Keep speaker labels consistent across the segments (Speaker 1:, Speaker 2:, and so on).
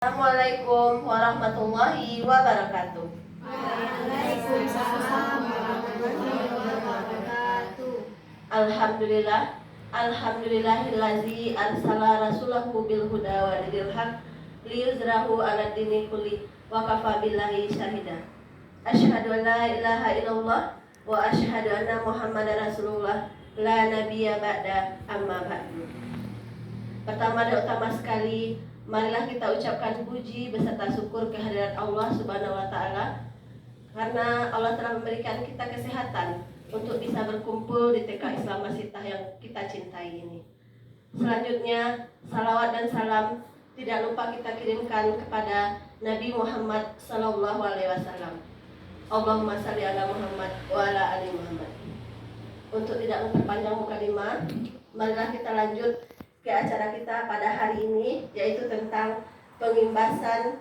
Speaker 1: Assalamualaikum warahmatullahi wabarakatuh.
Speaker 2: Waalaikumsalam warahmatullahi wabarakatuh.
Speaker 1: Alhamdulillahillazi arsala rasulahu bil huda wa dinil haq liyuzrahu 'ala dini kulli wa kafa billahi syahida. Asyhadu an la ilaha illallah wa asyhadu anna Muhammadar Rasulullah la nabiyya ba'da amma ba'du. Pertama dan utama sekali, marilah kita ucapkan puji beserta syukur kehadirat Allah Subhanahu wa taala karena Allah telah memberikan kita kesehatan untuk bisa berkumpul di TK Islam Masitah yang kita cintai ini. Selanjutnya, salawat dan salam tidak lupa kita kirimkan kepada Nabi Muhammad sallallahu alaihi wasallam. Allahumma shalli ala Muhammad wa ala ali Muhammad. Untuk tidak memperpanjang mukadimah, marilah kita lanjut ke acara kita pada hari ini, yaitu tentang pengimbasan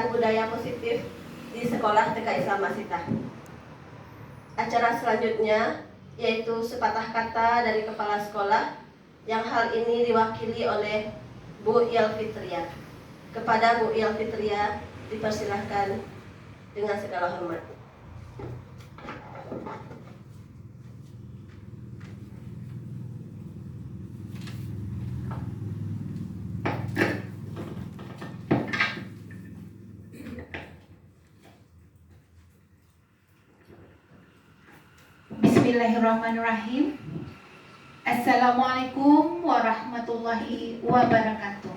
Speaker 1: budaya positif di sekolah TK Islam Masitah. Acara selanjutnya yaitu sepatah kata dari kepala sekolah, yang hal ini diwakili oleh Bu Yelfitria. Kepada Bu Yelfitria dipersilahkan dengan segala hormat.
Speaker 2: Bismillahirrahmanirrahim. Assalamualaikum warahmatullahi wabarakatuh.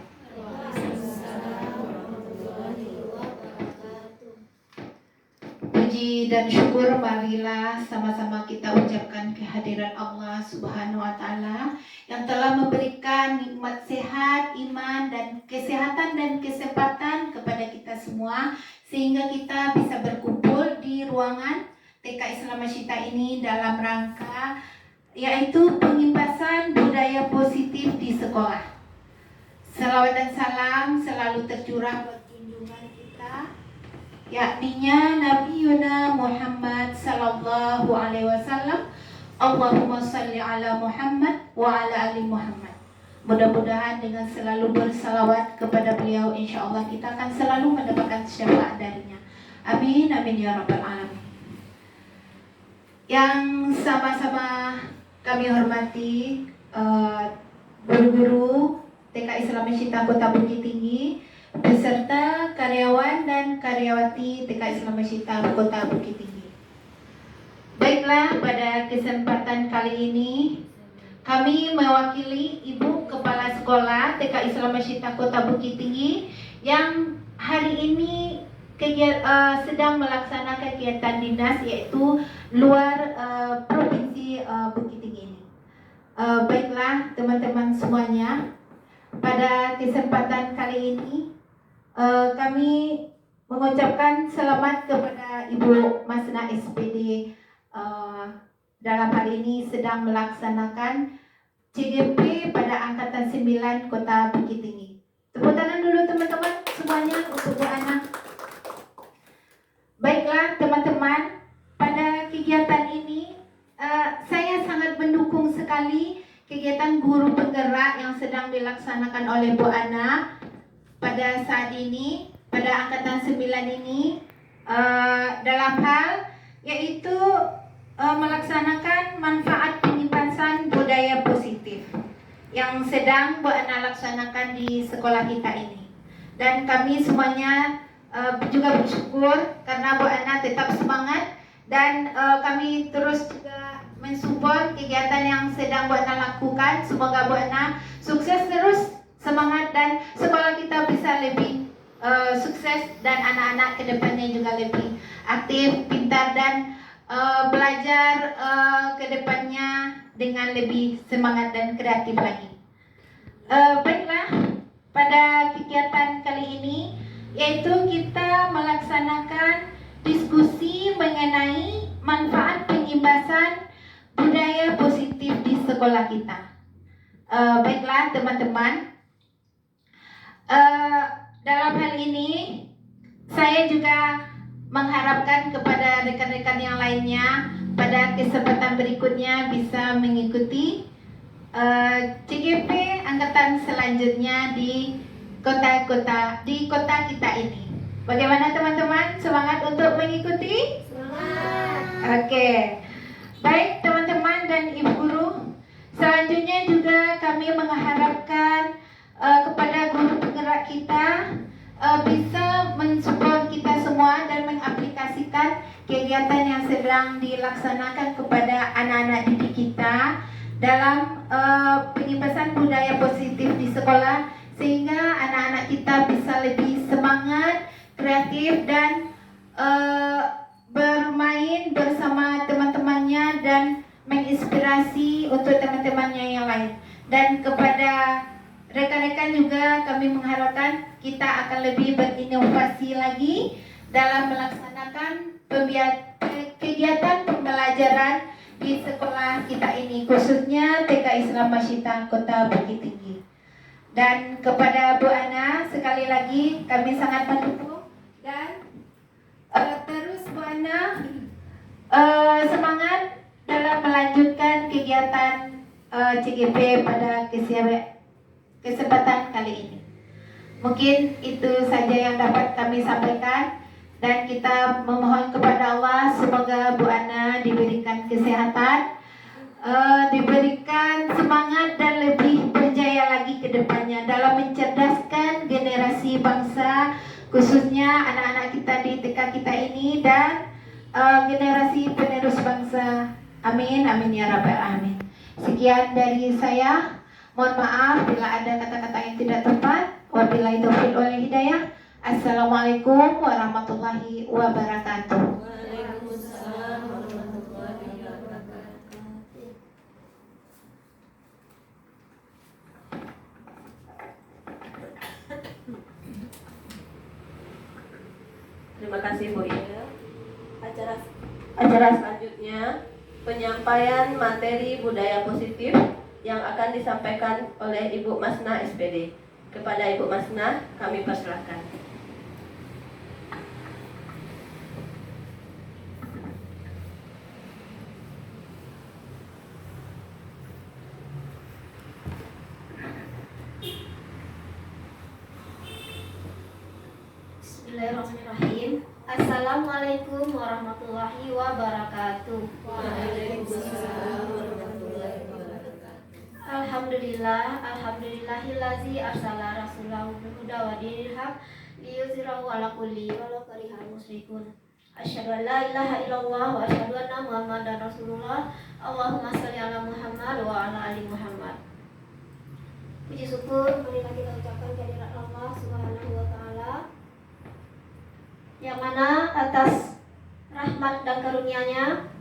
Speaker 2: Puji dan syukur marilah sama-sama kita ucapkan kehadiran Allah Subhanahu wa taala yang telah memberikan nikmat sehat, iman dan kesehatan dan kesempatan kepada kita semua sehingga kita bisa berkumpul di ruangan TK Islam Masitah ini dalam rangka yaitu pengimbasan budaya positif di sekolah. Salawat dan salam selalu tercurah buat junjungan kita, yakninya Nabi Yuna Muhammad sallallahu alaihi wasallam. Allahumma salli ala Muhammad wa ala ali Muhammad. Mudah-mudahan dengan selalu bersalawat kepada beliau, insya Allah kita akan selalu mendapatkan syafaat darinya. Amin, amin ya rabbal alamin. Yang sama-sama kami hormati guru-guru TK Islam Masitah Kota Bukit Tinggi beserta karyawan dan karyawati TK Islam Masitah Kota Bukit Tinggi. Baiklah, pada kesempatan kali ini kami mewakili Ibu Kepala Sekolah TK Islam Masitah Kota Bukit Tinggi yang hari ini sedang melaksanakan kegiatan dinas yaitu luar provinsi Bukit Tinggi ini. Baiklah teman-teman semuanya, pada kesempatan kali ini kami mengucapkan selamat kepada Ibu Masna SPD dalam hal ini sedang melaksanakan CGP pada angkatan 9 Kota Bukit Tinggi. Tepuk tangan dulu teman-teman semuanya untuk Bu Ana. Baiklah teman-teman, pada kegiatan ini saya sangat mendukung sekali kegiatan guru penggerak yang sedang dilaksanakan oleh Bu Ana pada saat ini, pada angkatan 9 ini, dalam hal yaitu melaksanakan manfaat pengimbasan budaya positif yang sedang Bu Ana laksanakan di sekolah kita ini. Dan kami semuanya juga bersyukur karena Bu Ana tetap semangat dan kami terus juga mensupport kegiatan yang sedang Bu Ana lakukan. Semoga Bu Ana sukses terus, semangat, dan sekolah kita bisa lebih sukses dan anak-anak kedepannya juga lebih aktif, pintar, dan belajar kedepannya dengan lebih semangat dan kreatif lagi. Baiklah, pada kegiatan kali ini yaitu kita melaksanakan diskusi mengenai manfaat pengimbasan budaya positif di sekolah kita. Baiklah teman-teman, dalam hal ini saya juga mengharapkan kepada rekan-rekan yang lainnya pada kesempatan berikutnya bisa mengikuti CGP angkatan selanjutnya di kota kita ini. Bagaimana teman-teman? Semangat untuk mengikuti?
Speaker 1: Semangat.
Speaker 2: Oke. Baik teman-teman dan Ibu Guru, selanjutnya juga kami mengharapkan kepada guru penggerak kita bisa mensupport kita semua dan mengaplikasikan kegiatan yang sedang dilaksanakan kepada anak-anak didik kita dalam penyebaran budaya positif di sekolah, sehingga anak-anak kita bisa lebih semangat, kreatif, dan bermain bersama teman-temannya dan menginspirasi untuk teman-temannya yang lain. Dan kepada rekan-rekan juga kami mengharapkan kita akan lebih berinovasi lagi dalam melaksanakan kegiatan pembelajaran di sekolah kita ini, khususnya TK Islam Masyita Kota Bukit Tinggi. Dan kepada Bu Ana, sekali lagi kami sangat mendukung dan terus Bu Ana semangat dalam melanjutkan kegiatan CGP pada kesempatan kali ini. Mungkin itu saja yang dapat kami sampaikan, dan kita memohon kepada Allah semoga Bu Ana diberikan kesehatan, diberikan semangat dan lebih berjaya lagi ke depannya dalam mencerdaskan generasi bangsa, khususnya anak-anak kita di TK kita ini dan generasi penerus bangsa. Amin, amin ya rabbal alamin. Sekian dari saya. Mohon maaf bila ada kata-kata yang tidak tepat. Wabillahi taufiq wal hidayah. Assalamualaikum warahmatullahi wabarakatuh.
Speaker 1: Waalaikumsalam warahmatullahi wabarakatuh. Terima kasih Bu Ida. Acara selanjutnya penyampaian materi budaya positif yang akan disampaikan oleh Ibu Masna SPD. Kepada Ibu Masna kami persilahkan.
Speaker 3: Bismillahirrahmanirrahim. Assalamualaikum warahmatullahi wabarakatuh.
Speaker 1: Waalaikumsalam warahmatullahi wabarakatuh.
Speaker 3: Alhamdulillahillazi arsala rasulahu bil huda wa dinil haq liyuzhirahu ala kulli walau karihal musyrikun. Asyhadu an la ilaha illallah wa asyhadu anna Muhammadar Rasulullah. Allahumma shalli ala Muhammad wa ala ali Muhammad. Puji syukur marilah kita ucapkan kehadirat Allah Subhanahu wa taala, yang mana atas rahmat dan karunia-Nya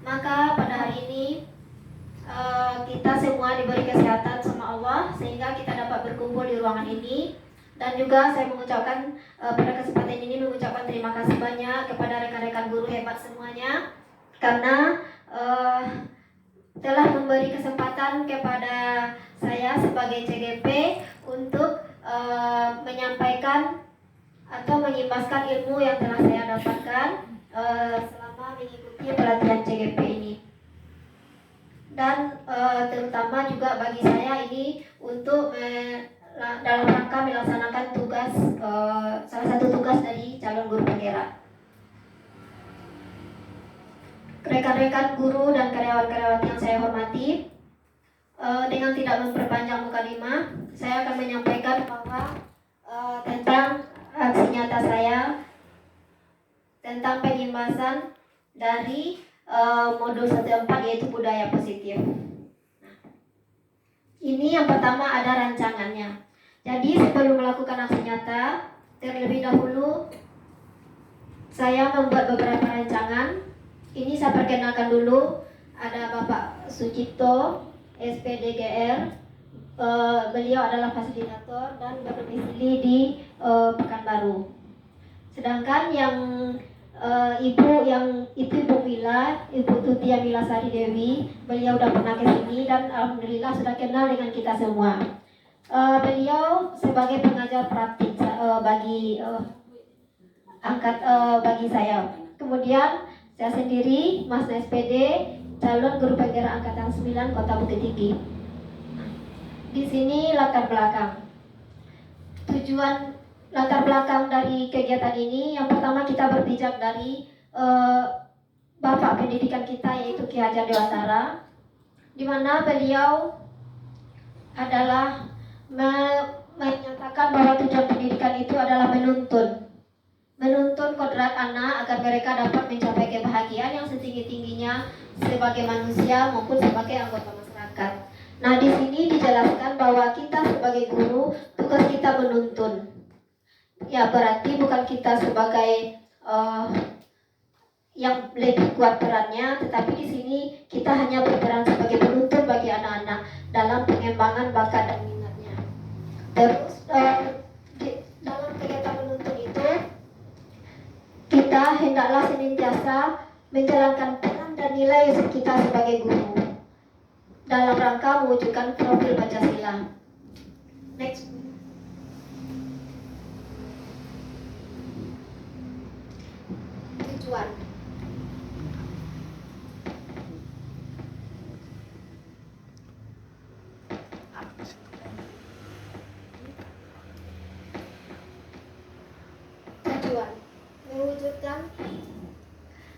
Speaker 3: maka pada hari ini kita semua diberi kesehatan sama Allah sehingga kita dapat berkumpul di ruangan ini. Dan juga saya mengucapkan pada kesempatan ini mengucapkan terima kasih banyak kepada rekan-rekan guru hebat semuanya, karena telah memberi kesempatan kepada saya sebagai CGP untuk menyampaikan atau mengimbaskan ilmu yang telah saya dapatkan selama mengikuti pelatihan CGP ini. Dan terutama juga bagi saya ini untuk dalam rangka melaksanakan tugas, salah satu tugas dari calon guru penggerak. Rekan-rekan guru dan karyawan-karyawan yang saya hormati, dengan tidak memperpanjang mukadimah, saya akan menyampaikan bahwa tentang aksi nyata saya tentang pengimbasan dari modul 1.4 yaitu budaya positif. Nah, ini yang pertama ada rancangannya. Jadi sebelum melakukan aksi nyata, terlebih dahulu saya membuat beberapa rancangan. Ini saya perkenalkan dulu. Ada Bapak Sucipto, SPDGR. Beliau adalah fasilitator dan berdomisili di Pekanbaru. Sedangkan yang Ibu Wila, Ibu Tutia Milasari Dewi, beliau udah pernah ke sini dan alhamdulillah sudah kenal dengan kita semua. Beliau sebagai pengajar praktik bagi bagi saya. Kemudian saya sendiri, Mas SPD, calon guru penggerak angkatan 9 Kota Bukit Tinggi. di sini latar belakang. Tujuan latar belakang dari kegiatan ini, yang pertama kita berpijak dari Bapak pendidikan kita, yaitu Ki Hajar Dewantara, di mana beliau adalah menyatakan bahwa tujuan pendidikan itu adalah menuntun kodrat anak agar mereka dapat mencapai kebahagiaan yang setinggi-tingginya sebagai manusia maupun sebagai anggota masyarakat. Nah, di sini dijelaskan bahwa kita sebagai guru, tugas kita menuntun. Ya, berarti bukan kita sebagai yang lebih kuat perannya, tetapi di sini kita hanya berperan sebagai penuntun bagi anak-anak dalam pengembangan bakat dan minatnya. Terus dalam kegiatan menuntun itu, kita hendaklah senantiasa menjalankan peran dan nilai kita sebagai guru dalam rangka mewujudkan profil Pancasila. Next. Tujuan.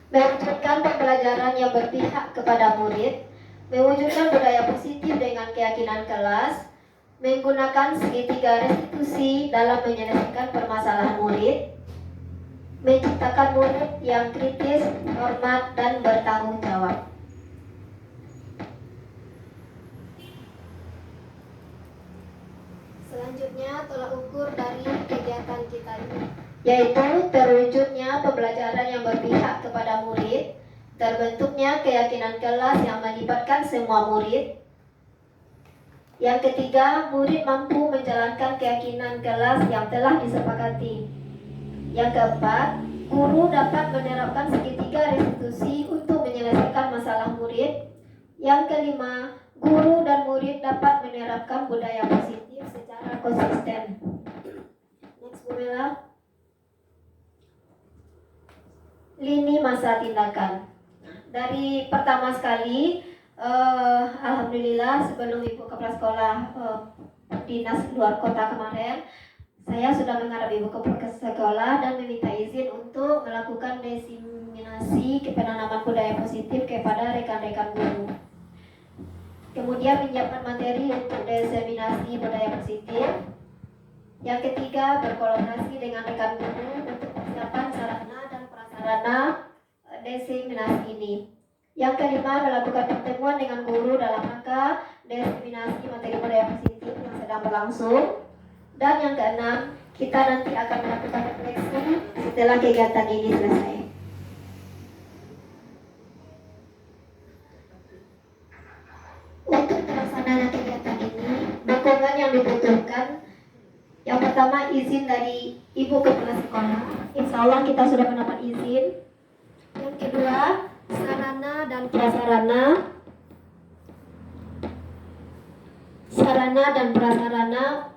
Speaker 3: Mewujudkan pembelajaran yang berpihak kepada murid, mewujudkan budaya positif dengan keyakinan kelas, menggunakan segitiga restitusi dalam menyelesaikan permasalahan murid, menciptakan murid yang kritis, hormat, dan bertanggung jawab. Selanjutnya, tolak ukur dari kegiatan kita ini, yaitu terwujudnya pembelajaran yang berpihak kepada murid, terbentuknya keyakinan kelas yang melibatkan semua murid. Yang ketiga, murid mampu menjalankan keyakinan kelas yang telah disepakati. Yang keempat, guru dapat menerapkan segitiga restitusi untuk menyelesaikan masalah murid. Yang kelima, guru dan murid dapat menerapkan budaya positif secara konsisten. Next, Bu Mela. Lini masa tindakan. Dari pertama sekali, alhamdulillah sebelum Ibu Kepala Sekolah dinas luar kota kemarin, saya sudah menghadap Ibu Kepala Sekolah dan meminta izin untuk melakukan diseminasi penanaman budaya positif kepada rekan-rekan guru. Kemudian menyiapkan materi untuk diseminasi budaya positif. Yang ketiga, berkolaborasi dengan rekan guru untuk persiapan sarana dan prasarana diseminasi ini. Yang kelima, melakukan pertemuan dengan guru dalam rangka diseminasi materi budaya positif yang sedang berlangsung. Dan yang keenam, kita nanti akan melakukan refleksi setelah kegiatan ini selesai. Untuk pelaksanaan kegiatan ini, dukungan yang dibutuhkan, yang pertama izin dari Ibu Kepala Sekolah. Insya Allah kita sudah mendapat izin. Yang kedua, sarana dan prasarana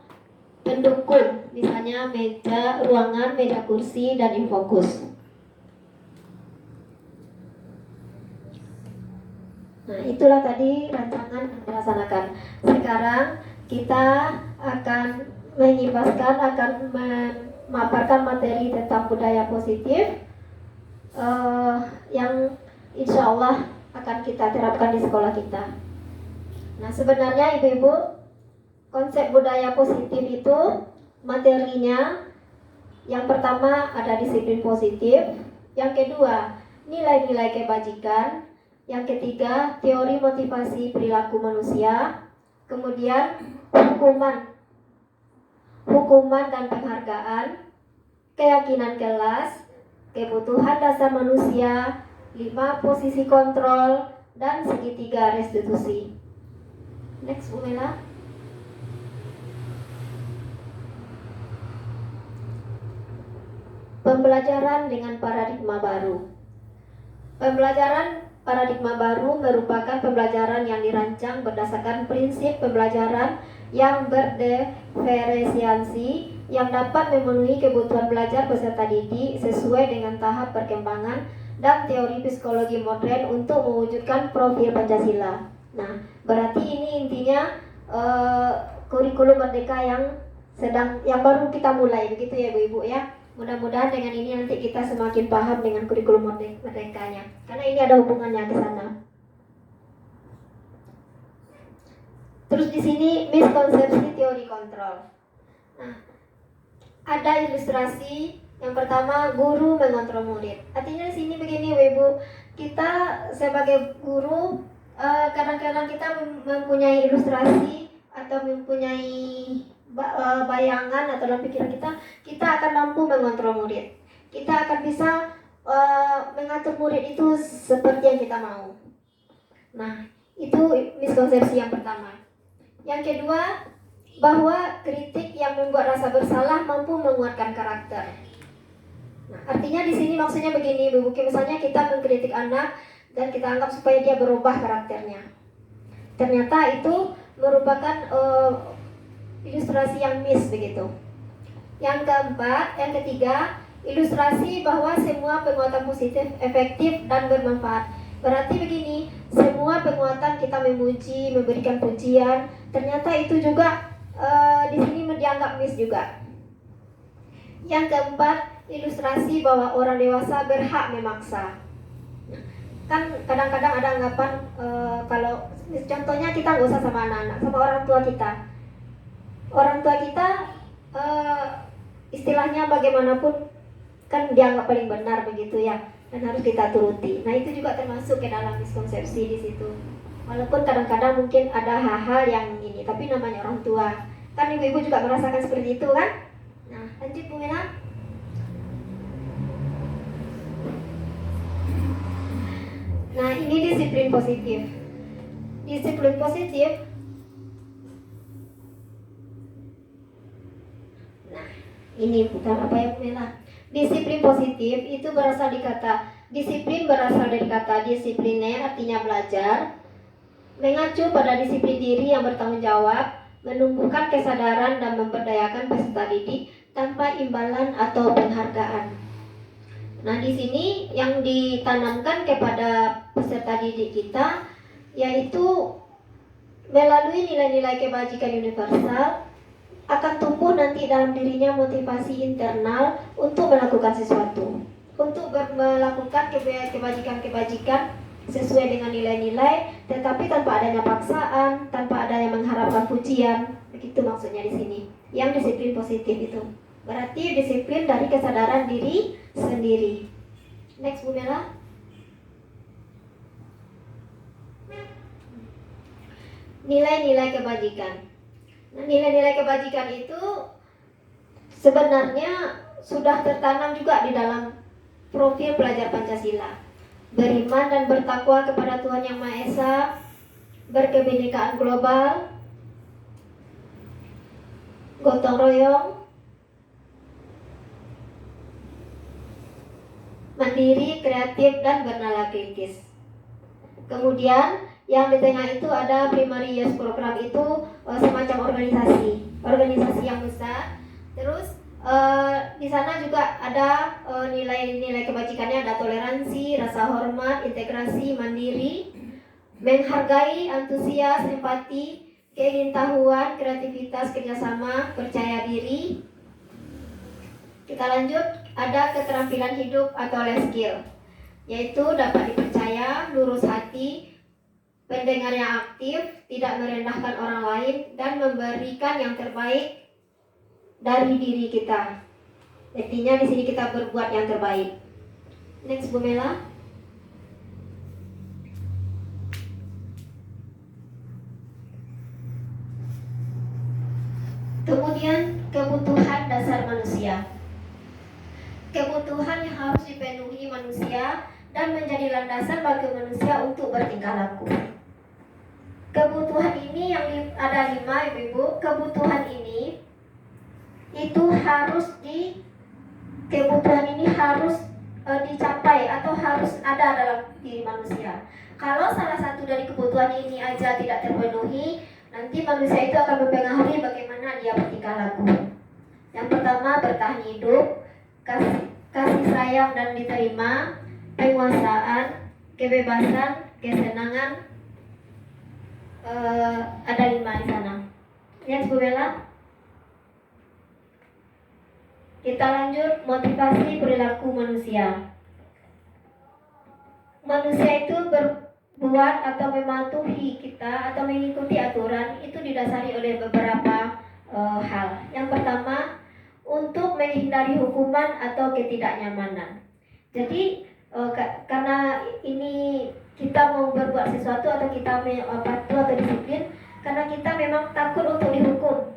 Speaker 3: pendukung, misalnya meja, ruangan, meja kursi, dan infokus. Nah, itulah tadi rancangan yang dilaksanakan. Sekarang kita akan akan memaparkan materi tentang budaya positif yang insya Allah akan kita terapkan di sekolah kita. Nah, sebenarnya ibu-ibu, konsep budaya positif itu materinya yang pertama ada disiplin positif, yang kedua nilai-nilai kebajikan, yang ketiga teori motivasi perilaku manusia, kemudian hukuman dan penghargaan, keyakinan kelas, kebutuhan dasar manusia, 5 posisi kontrol, dan segitiga restitusi. Next, Bu Mela. Pembelajaran dengan paradigma baru. Pembelajaran paradigma baru merupakan pembelajaran yang dirancang berdasarkan prinsip pembelajaran yang berdiferensiasi, yang dapat memenuhi kebutuhan belajar peserta didik sesuai dengan tahap perkembangan dan teori psikologi modern untuk mewujudkan profil Pancasila. Nah, berarti ini intinya kurikulum merdeka yang baru kita mulai, begitu ya Bu-ibu ya. Mudah-mudahan dengan ini nanti kita semakin paham dengan kurikulum merdekanya, karena ini ada hubungannya ke sana. Terus di sini miskonsepsi teori kontrol. Nah, ada ilustrasi yang pertama, guru mengontrol murid. Artinya di sini begini Bu-ibu, kita sebagai guru kadang-kadang kita mempunyai ilustrasi atau mempunyai bayangan atau dalam pikiran kita akan mampu mengontrol murid. Kita akan bisa mengatur murid itu seperti yang kita mau. Nah, itu miskonsepsi yang pertama. Yang kedua, bahwa kritik yang membuat rasa bersalah mampu menguatkan karakter. Nah, artinya di sini maksudnya begini, Bu, misalnya kita mengkritik anak dan kita anggap supaya dia berubah karakternya. Ternyata itu merupakan ilustrasi yang miss begitu. Yang ketiga, ilustrasi bahwa semua penguatan positif efektif dan bermanfaat. Berarti begini, semua penguatan kita memuji, memberikan pujian, ternyata itu juga di sini dianggap miss juga. Yang keempat, ilustrasi bahwa orang dewasa berhak memaksa. Kan kadang-kadang ada anggapan kalau contohnya kita nggak usah sama anak-anak, sama orang tua kita. Orang tua kita istilahnya bagaimanapun kan dianggap paling benar begitu ya, dan harus kita turuti. Nah, itu juga termasuk ke dalam miskonsepsi di situ. Walaupun kadang-kadang mungkin ada hal-hal yang ini, tapi namanya orang tua. Kan ibu-ibu juga merasakan seperti itu kan? Nah, lanjut Bu Mela. Nah, ini disiplin positif. Disiplin positif. Nah, ini bukan apa ya Bu Mela. Disiplin positif itu berasal dari kata disipliner, artinya belajar, mengacu pada disiplin diri yang bertanggung jawab, menumbuhkan kesadaran dan memberdayakan peserta didik tanpa imbalan atau penghargaan. Nah, di sini yang ditanamkan kepada peserta didik kita yaitu melalui nilai-nilai kebajikan universal akan tumbuh nanti dalam dirinya motivasi internal untuk melakukan sesuatu, untuk melakukan kebajikan-kebajikan sesuai dengan nilai-nilai, tetapi tanpa adanya paksaan, tanpa adanya mengharapkan pujian. Begitu maksudnya di sini. Yang disiplin positif itu berarti disiplin dari kesadaran diri sendiri. Next Bu Mela. Nilai-nilai kebajikan. Nah, nilai-nilai kebajikan itu sebenarnya sudah tertanam juga di dalam profil pelajar Pancasila. Beriman dan bertakwa kepada Tuhan Yang Maha Esa, berkebinekaan global, gotong royong, mandiri, kreatif, dan bernalar kritis. Kemudian yang di tengah itu ada primary youth program, itu semacam organisasi yang besar. Terus di sana juga ada nilai-nilai kebajikannya, ada toleransi, rasa hormat, integrasi, mandiri, menghargai, antusias, empati, keingintahuan, kreativitas, kerjasama, percaya diri. Kita lanjut, ada keterampilan hidup atau life skill, yaitu dapat dipercaya, lurus hati, pendengar yang aktif, tidak merendahkan orang lain, dan memberikan yang terbaik dari diri kita. Artinya di sini kita berbuat yang terbaik. Next Bu Mela. Kemudian kebutuhan dasar manusia. Kebutuhan yang harus dipenuhi manusia dan menjadi landasan bagi manusia untuk bertingkah laku. Kebutuhan ini yang ada 5 Ibu. Kebutuhan ini itu harus dicapai atau harus ada dalam diri manusia. Kalau salah satu dari kebutuhan ini aja tidak terpenuhi, nanti manusia itu akan mempengaruhi bagaimana dia bertingkah laku. Yang pertama, bertahan hidup, kasih sayang dan diterima, penguasaan, kebebasan, kesenangan. Ada 5 di sana. Next, Bu Bella. Kita lanjut motivasi perilaku manusia. Manusia itu berbuat atau mematuhi kita atau mengikuti aturan itu didasari oleh beberapa hal. Yang pertama, untuk menghindari hukuman atau ketidaknyamanan. Jadi karena ini kita mau berbuat sesuatu atau kita patuh atau disiplin karena kita memang takut untuk dihukum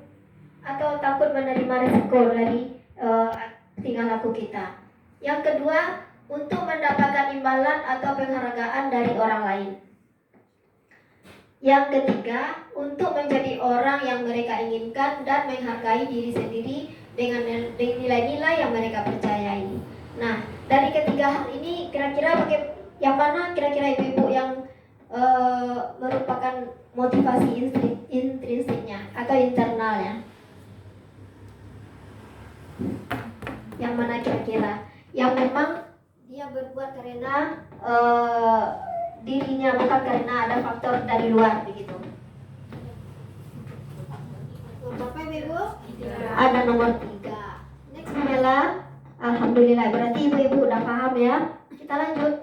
Speaker 3: atau takut menerima risiko dari tingkah laku kita. Yang kedua, untuk mendapatkan imbalan atau penghargaan dari orang lain. Yang ketiga, untuk menjadi orang yang mereka inginkan dan menghargai diri sendiri dengan nilai-nilai yang mereka percayai. Nah, dari ketiga hal ini kira-kira yang mana kira-kira ibu-ibu yang merupakan motivasi intrinsiknya atau internalnya? Yang mana kira-kira? Yang memang dia berbuat karena dirinya, bukan karena ada faktor dari luar begitu. Berapa ibu? Ada nomor 3. Next Bella. Alhamdulillah, berarti ibu-ibu udah paham ya. Kita lanjut.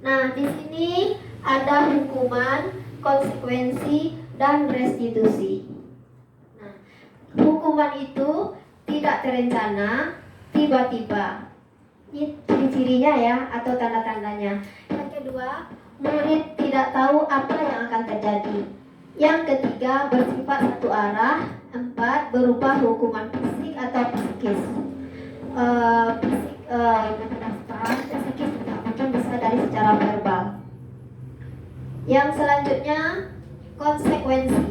Speaker 3: Nah, di sini ada hukuman, konsekuensi, dan restitusi. Nah, hukuman itu tidak terencana, tiba-tiba. Ini ciri-cirinya ya, atau tanda-tandanya. Yang kedua, murid tidak tahu apa yang akan terjadi. Yang ketiga, bersifat satu arah. 4, berupa hukuman fisik atau psikis. Psikis tidak mungkin bisa dari secara verbal. Yang selanjutnya, konsekuensi.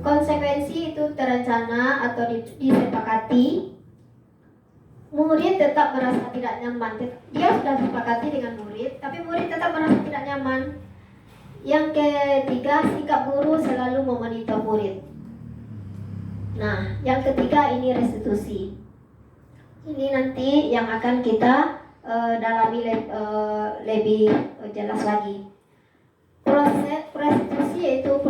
Speaker 3: Konsekuensi itu terencana atau disepakati. Murid tetap merasa tidak nyaman. Dia sudah disepakati dengan murid, tapi murid tetap merasa tidak nyaman. Yang ketiga, sikap guru selalu memonitor murid. Nah, yang ketiga ini restitusi. Ini nanti yang akan kita dalami lebih jelas lagi. Proses restitusi yaitu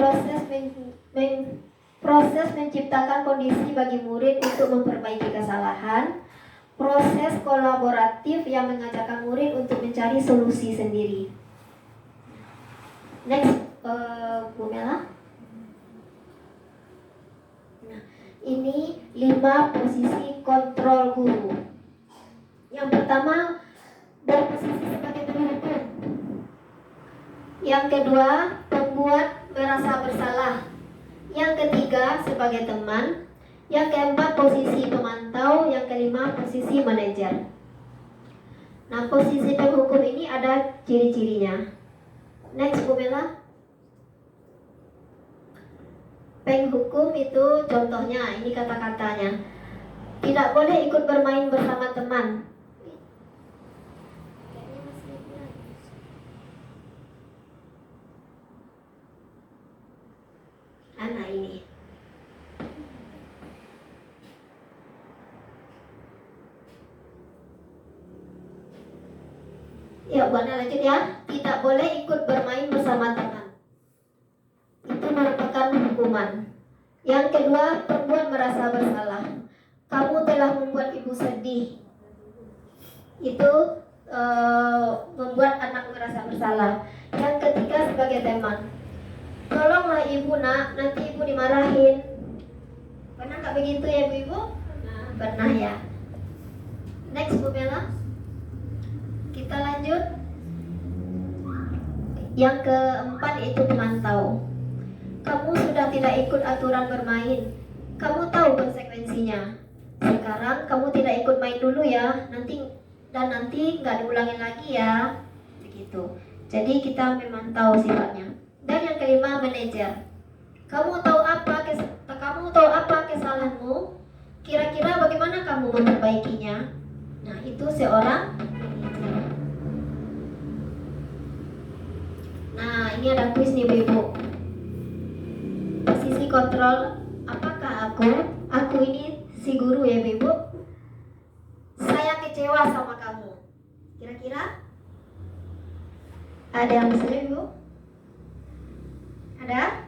Speaker 3: proses menciptakan kondisi bagi murid untuk memperbaiki kesalahan. Proses kolaboratif yang mengajarkan murid untuk mencari solusi sendiri. Next, Bu Mela. Nah, ini 5 posisi kontrol guru. Yang pertama, berposisi sebagai penghukum. Yang kedua, pembuat merasa bersalah. Yang ketiga, sebagai teman. Yang keempat, posisi pemantau. Yang kelima, posisi manajer. Nah, posisi penghukum ini ada ciri-cirinya. Next, Bu Bella. Penghukum itu contohnya, ini kata-katanya. Tidak boleh ikut bermain bersama teman. Anak ini. Ya, Bu Ana lanjut ya. Tidak boleh ikut bermain bersama teman. Itu merupakan hukuman. Yang kedua, pembuat merasa bersalah. Kamu telah membuat ibu sedih. Itu membuat anak merasa bersalah. Yang ketiga, sebagai teman. Tolonglah ibu nak, nanti ibu dimarahin. Pernah nggak begitu ya ibu? Nah, pernah ya. Next, Bu Bella. Kita lanjut. Yang keempat yaitu pemantau. Kamu sudah tidak ikut aturan bermain. Kamu tahu konsekuensinya. Sekarang kamu tidak ikut main dulu ya. Nanti nggak diulangin lagi ya. Begitu. Jadi kita memantau sifatnya. Dan yang kelima, manajer. Kamu tahu apa kesalahanmu? Kira-kira bagaimana kamu memperbaikinya? Nah, itu seorang manajer. Nah, ini ada kuis nih Bu. Posisi kontrol, apakah aku? Aku ini si guru ya Bu. Saya kecewa sama kamu. Kira-kira? Ada yang bisa Bu? Ada?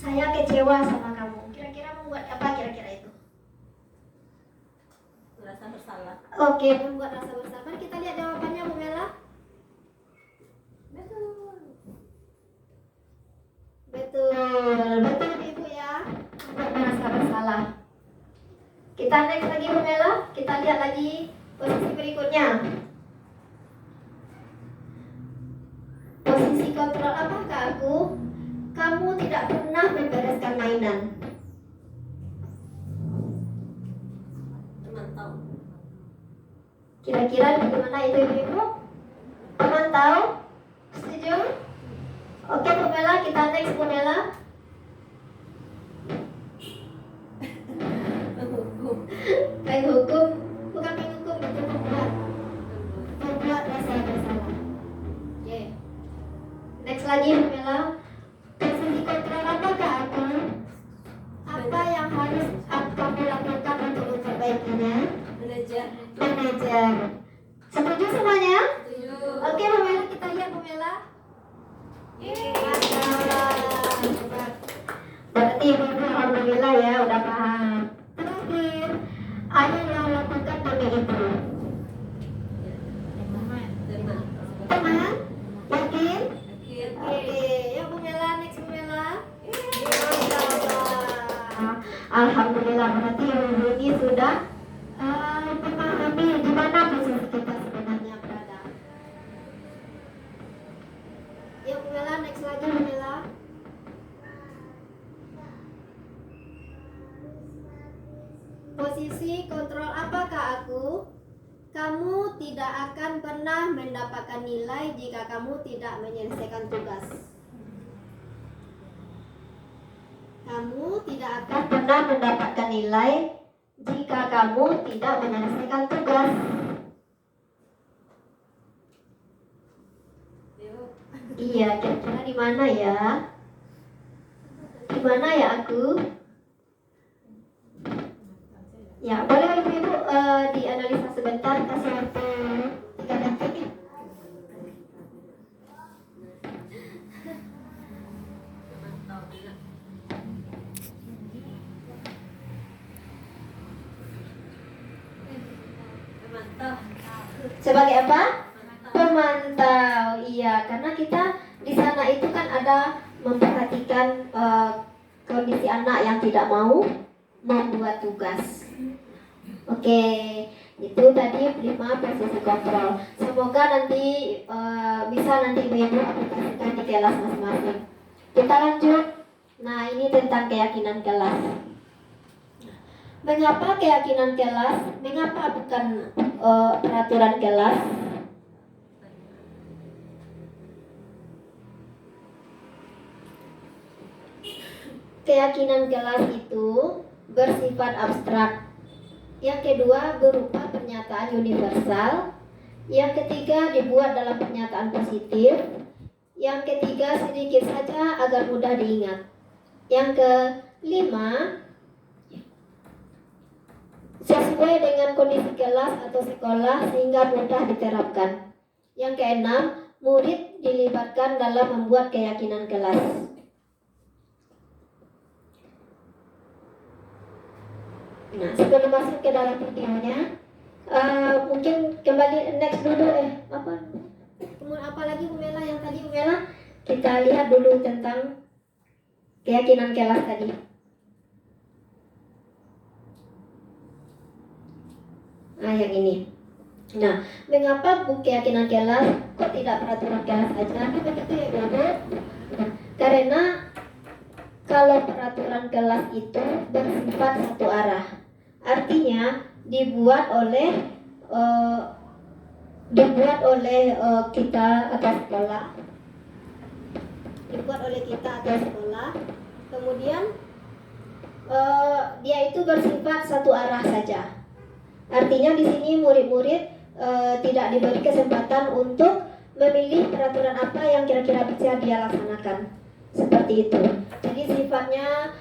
Speaker 3: saya kecewa sama kamu. Kira-kira membuat apa kira-kira itu?
Speaker 1: Merasa bersalah.
Speaker 3: Oke, membuat rasa bersalah. Mari kita lihat jawabannya, Bu Mela.
Speaker 1: Betul.
Speaker 3: Betul Ibu ya. Membuat merasa bersalah. Kita next lagi Bu Mela. Kita lihat lagi posisi berikutnya. Posisi kontrol apakah aku? Kamu tidak pernah membereskan mainan.
Speaker 1: Teman tahu.
Speaker 3: Kira-kira bagaimana itu Ibu? Teman tahu? Setuju? Oke Bu Mela, kita next Bu Mela. Main hukum, bukan main hukum, itu membuat rasa bersalah. Oke. Next lagi Bu Mela. Posisi kontrol apakah aku? Apa yang harus kamu lakukan untuk memperbaikinya?
Speaker 1: Belajar.
Speaker 3: Manajer. Setuju semuanya?
Speaker 1: Setuju.
Speaker 3: Oke Bu Mela, kita lihat Bu Mela. Mantap. Berarti Ibu alhamdulillah ya udah paham. Terakhir, ayolah lakukan demi Ibu.
Speaker 1: Teman.
Speaker 3: Teman? Yakin?
Speaker 1: Yakin.
Speaker 3: Oke, ya Bu Mela, next Bu Mela. Alhamdulillah, berarti Ibu ini sudah memahami di mana posisi kita sebenarnya berada. Ya Bu Mela, next lagi Bu Mela. Posisi kontrol apakah aku? Kamu tidak akan pernah mendapatkan nilai jika kamu tidak menyelesaikan tugas. Kamu tidak akan pernah mendapatkan nilai jika kamu tidak menyelesaikan tugas.
Speaker 1: Yuk.
Speaker 3: Iya, kira-kira di mana ya? Di mana ya aku? Ya, boleh Ibu dianalisa sebentar, kasih waktu 3 detik.
Speaker 1: Teman tahu juga. Teman tahu.
Speaker 3: Sebagai apa? Pemantau. Iya, karena kita di sana itu kan ada memperhatikan kondisi anak yang tidak mau membuat tugas. Oke, itu tadi 5 posisi kontrol. Semoga nanti bisa nanti Ibu aplikasikan di kelas masing-masing. Kita lanjut. Nah, ini tentang keyakinan kelas. Mengapa keyakinan kelas? Mengapa bukan peraturan kelas? Keyakinan kelas itu bersifat abstrak. Yang kedua berupa pernyataan universal. Yang ketiga dibuat dalam pernyataan positif. Yang ketiga sedikit saja agar mudah diingat. Yang kelima sesuai dengan kondisi kelas atau sekolah sehingga mudah diterapkan. Yang keenam, murid dilibatkan dalam membuat keyakinan kelas. Nah, sebelum masuk ke dalam videonya, mungkin kembali next dulu kemudian apa lagi Bu Mela yang tadi Bu Mela? Kita lihat dulu tentang keyakinan kelas tadi. Nah, yang ini. Nah, mengapa keyakinan kelas kok tidak peraturan kelas saja? Begitu ya Bu. Nah, karena kalau peraturan kelas itu bersifat satu arah. Artinya dibuat oleh kita atau sekolah. Dibuat oleh kita atau sekolah. Kemudian dia itu bersifat satu arah saja. Artinya di sini murid-murid tidak diberi kesempatan untuk memilih peraturan apa yang kira-kira bisa dia laksanakan. Seperti itu. Jadi sifatnya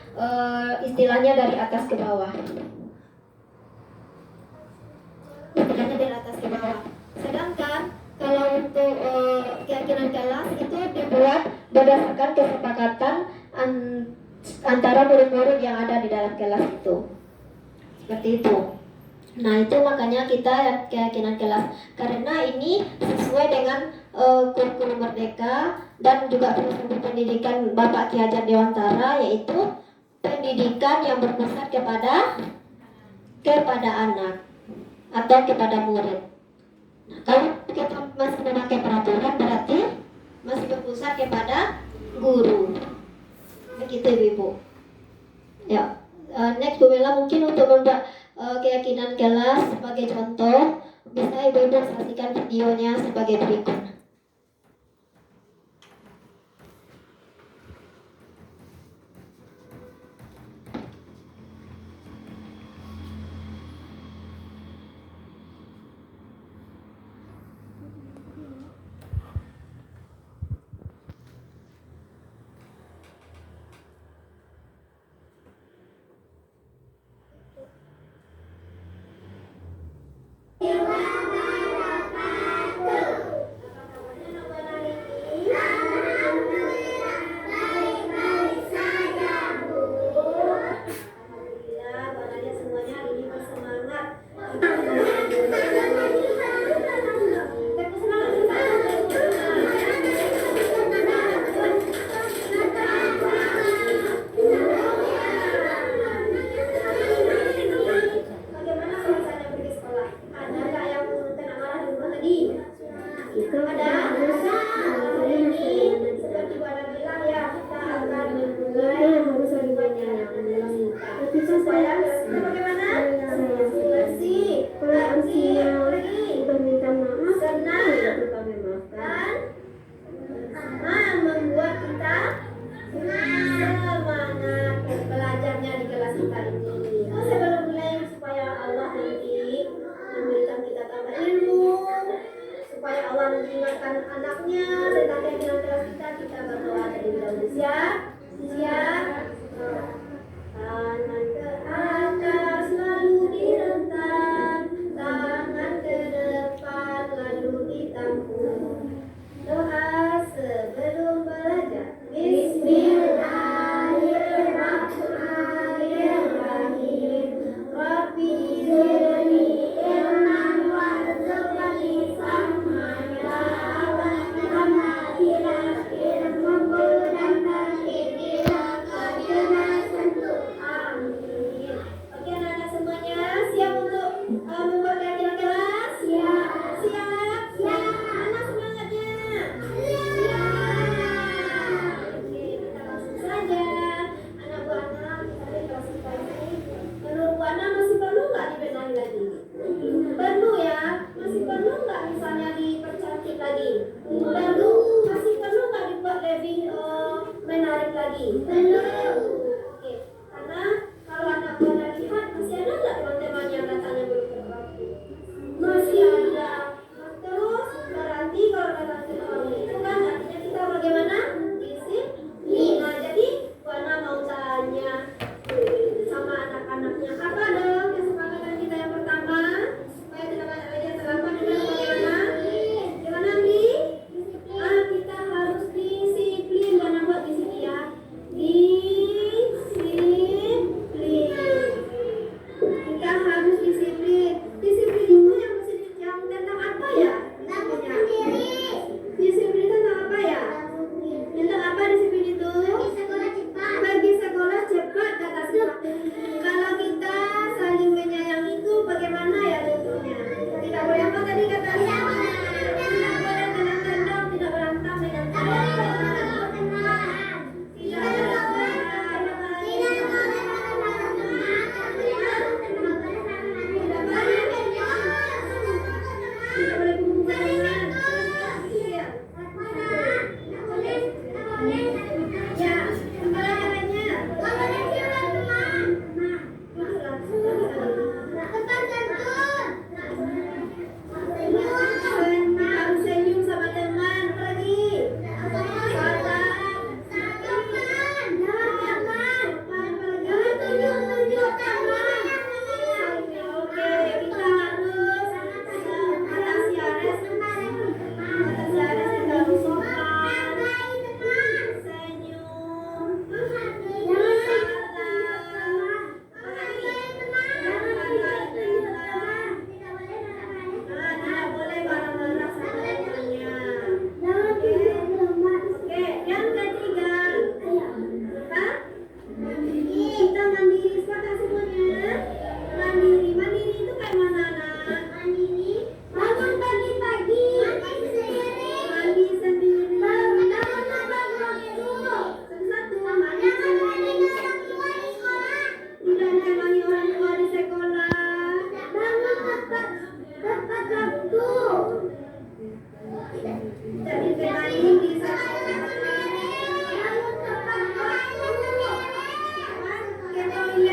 Speaker 3: istilahnya dari atas ke bawah. Istilahnya dari atas ke bawah. Sedangkan kalau untuk keyakinan kelas itu dibuat berdasarkan kesepakatan antara murid-murid yang ada di dalam kelas itu. Seperti itu. Nah, itu makanya kita keyakinan kelas, karena ini sesuai dengan kurikulum Merdeka dan juga filosofi pendidikan Bapak Ki Hajar Dewantara, yaitu pendidikan yang berpusat kepada anak atau kepada murid. Nah, kalau kita masih memakai peraturan berarti masih berpusat kepada guru. Begitu Ibu. Ya, next Bu Mela mungkin untuk membuat keyakinan kelas sebagai contoh, bisa Ibu saksikan videonya sebagai berikut.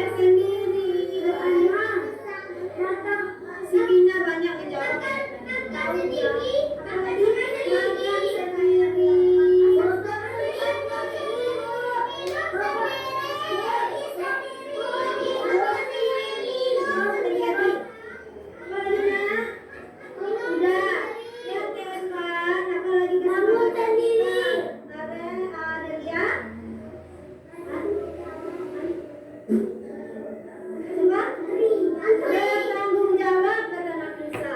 Speaker 3: loket sendiri. Sikinya banyak menjawab. Tahu sendiri. Makan sendiri. Bertanggung jawab kata Nafisa.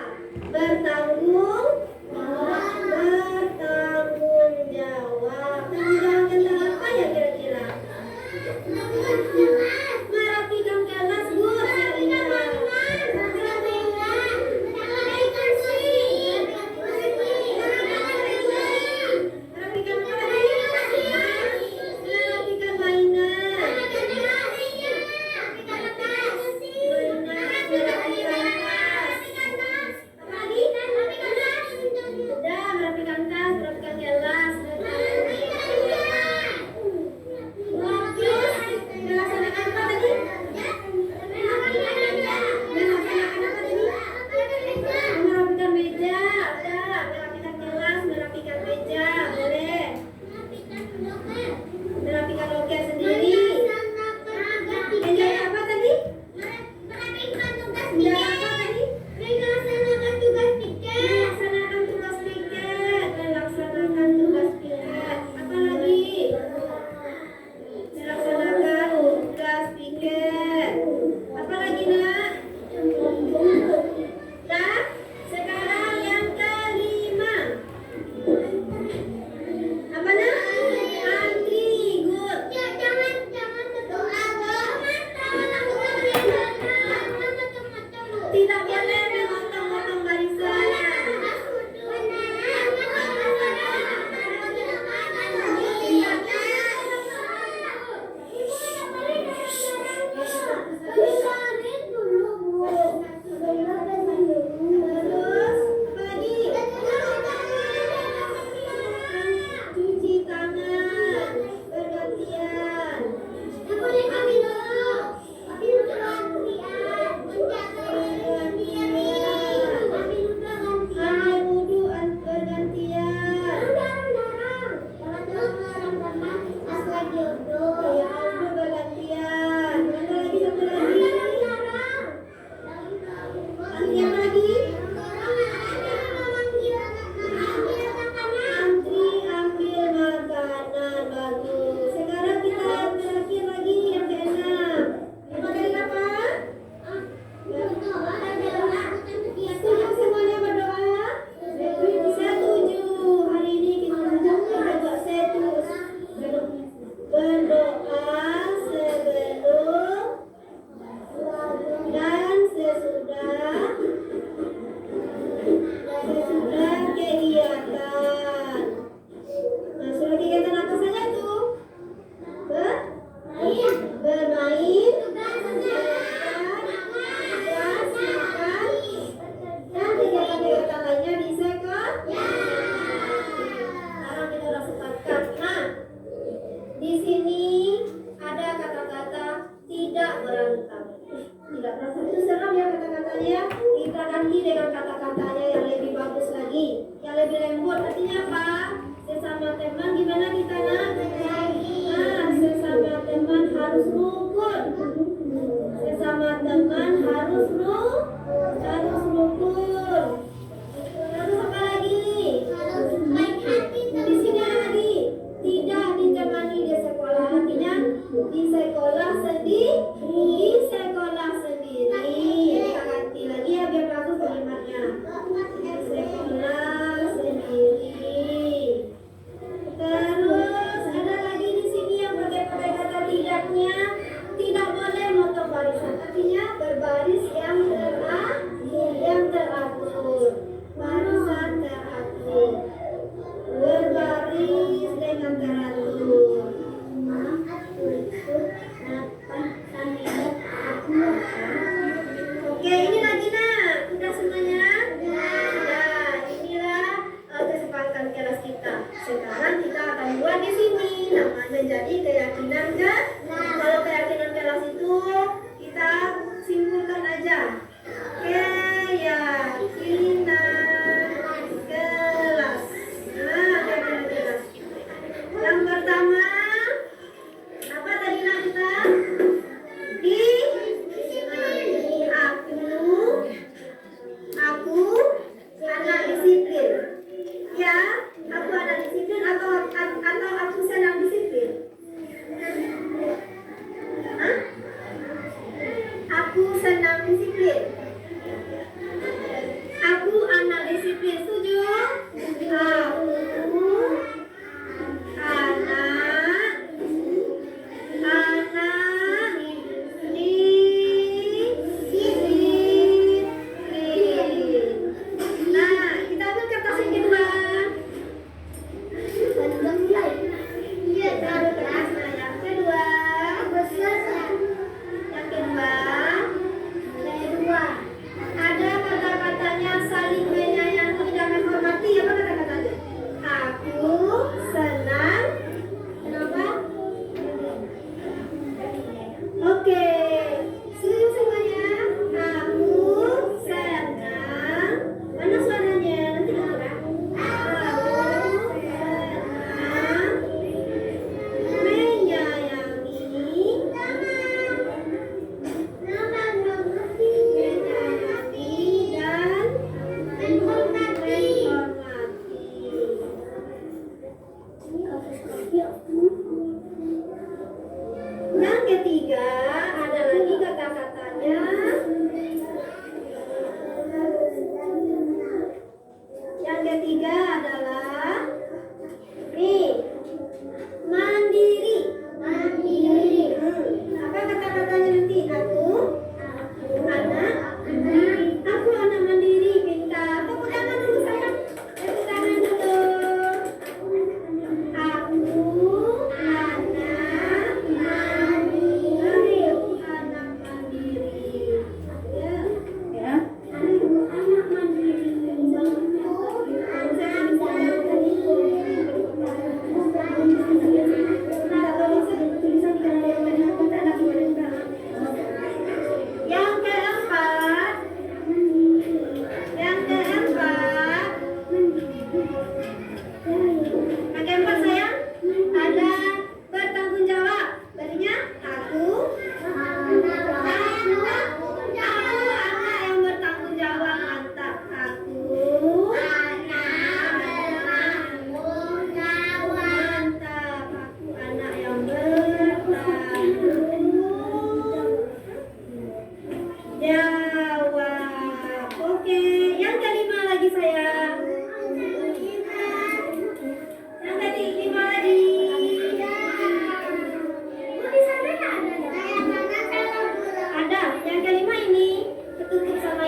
Speaker 3: Bertanggung jawab. Tanggung jawab tentang apa ya kira-kira? Merapikan kelas Bu. Merapikan mainan. Udah, merapikan tas, merapikan kelas. Melaksanakan apa tadi? Merapikan meja. Udah, merapikan kelas, merapikan meja. Boleh. Merapikan loket sendiri. Meja apa tadi? Melaksanakan tugas piket. Melaksanakan tugas piket. Apa lagi? Melaksanakan tugas piket. Apa lagi nak? Nah, sekarang yang kelima. Apa nak? Antri, good. Tidak boleh memotong-motong barisan. Terus apa lagi? Cuci tangan bergantian. Ambil wudhu bergantian. Wudhu bergantian. Mana lagi satu lagi? Antri apa lagi? Antri ambil makanan. Bagus. Sekarang kita yang terakhir lagi yang keenam. Apa tadi apa? Setuju semuanya berdoa? Setuju. Hari ini kita berdoa setuju. Berdoa sebelum dan sesudah kegiatan. Nah, sudah kegiatan apa saja itu? Bermain, dan kegiatan-kegiatan lainnya bisa kok? Sekarang kita udah sepakat. Nah, di sini ada kata-kata tidak berantem. Tidak berantem itu seram ya kata-katanya. Kita ganti dengan kata-katanya yang lebih bagus lagi, yang lebih lembut. Artinya apa? Sesama teman gimana kita nak? Nah, sesama teman harus rukun. Sesama teman harus rukun. Terus apa lagi? Di sini ada lagi. Tidak ditemani di sekolah. Artinya di sekolah sendiri. Kita ganti lagi ya biar bagus kalimatnya. Di sekolah sendiri. Terus ada lagi di sini yang pakai kata tidaknya. Tidak boleh motong barisan. Artinya berbaris yang teratur. Barisan teratur. Berbaris dengan teratur. Oke, ini lagi nak. Udah semuanya? Nah, inilah kesepakatan kelas kita. Sekarang kita akan buat di sini. Namanya menjadi keyakinan kan? Kalau keyakinan kelas itu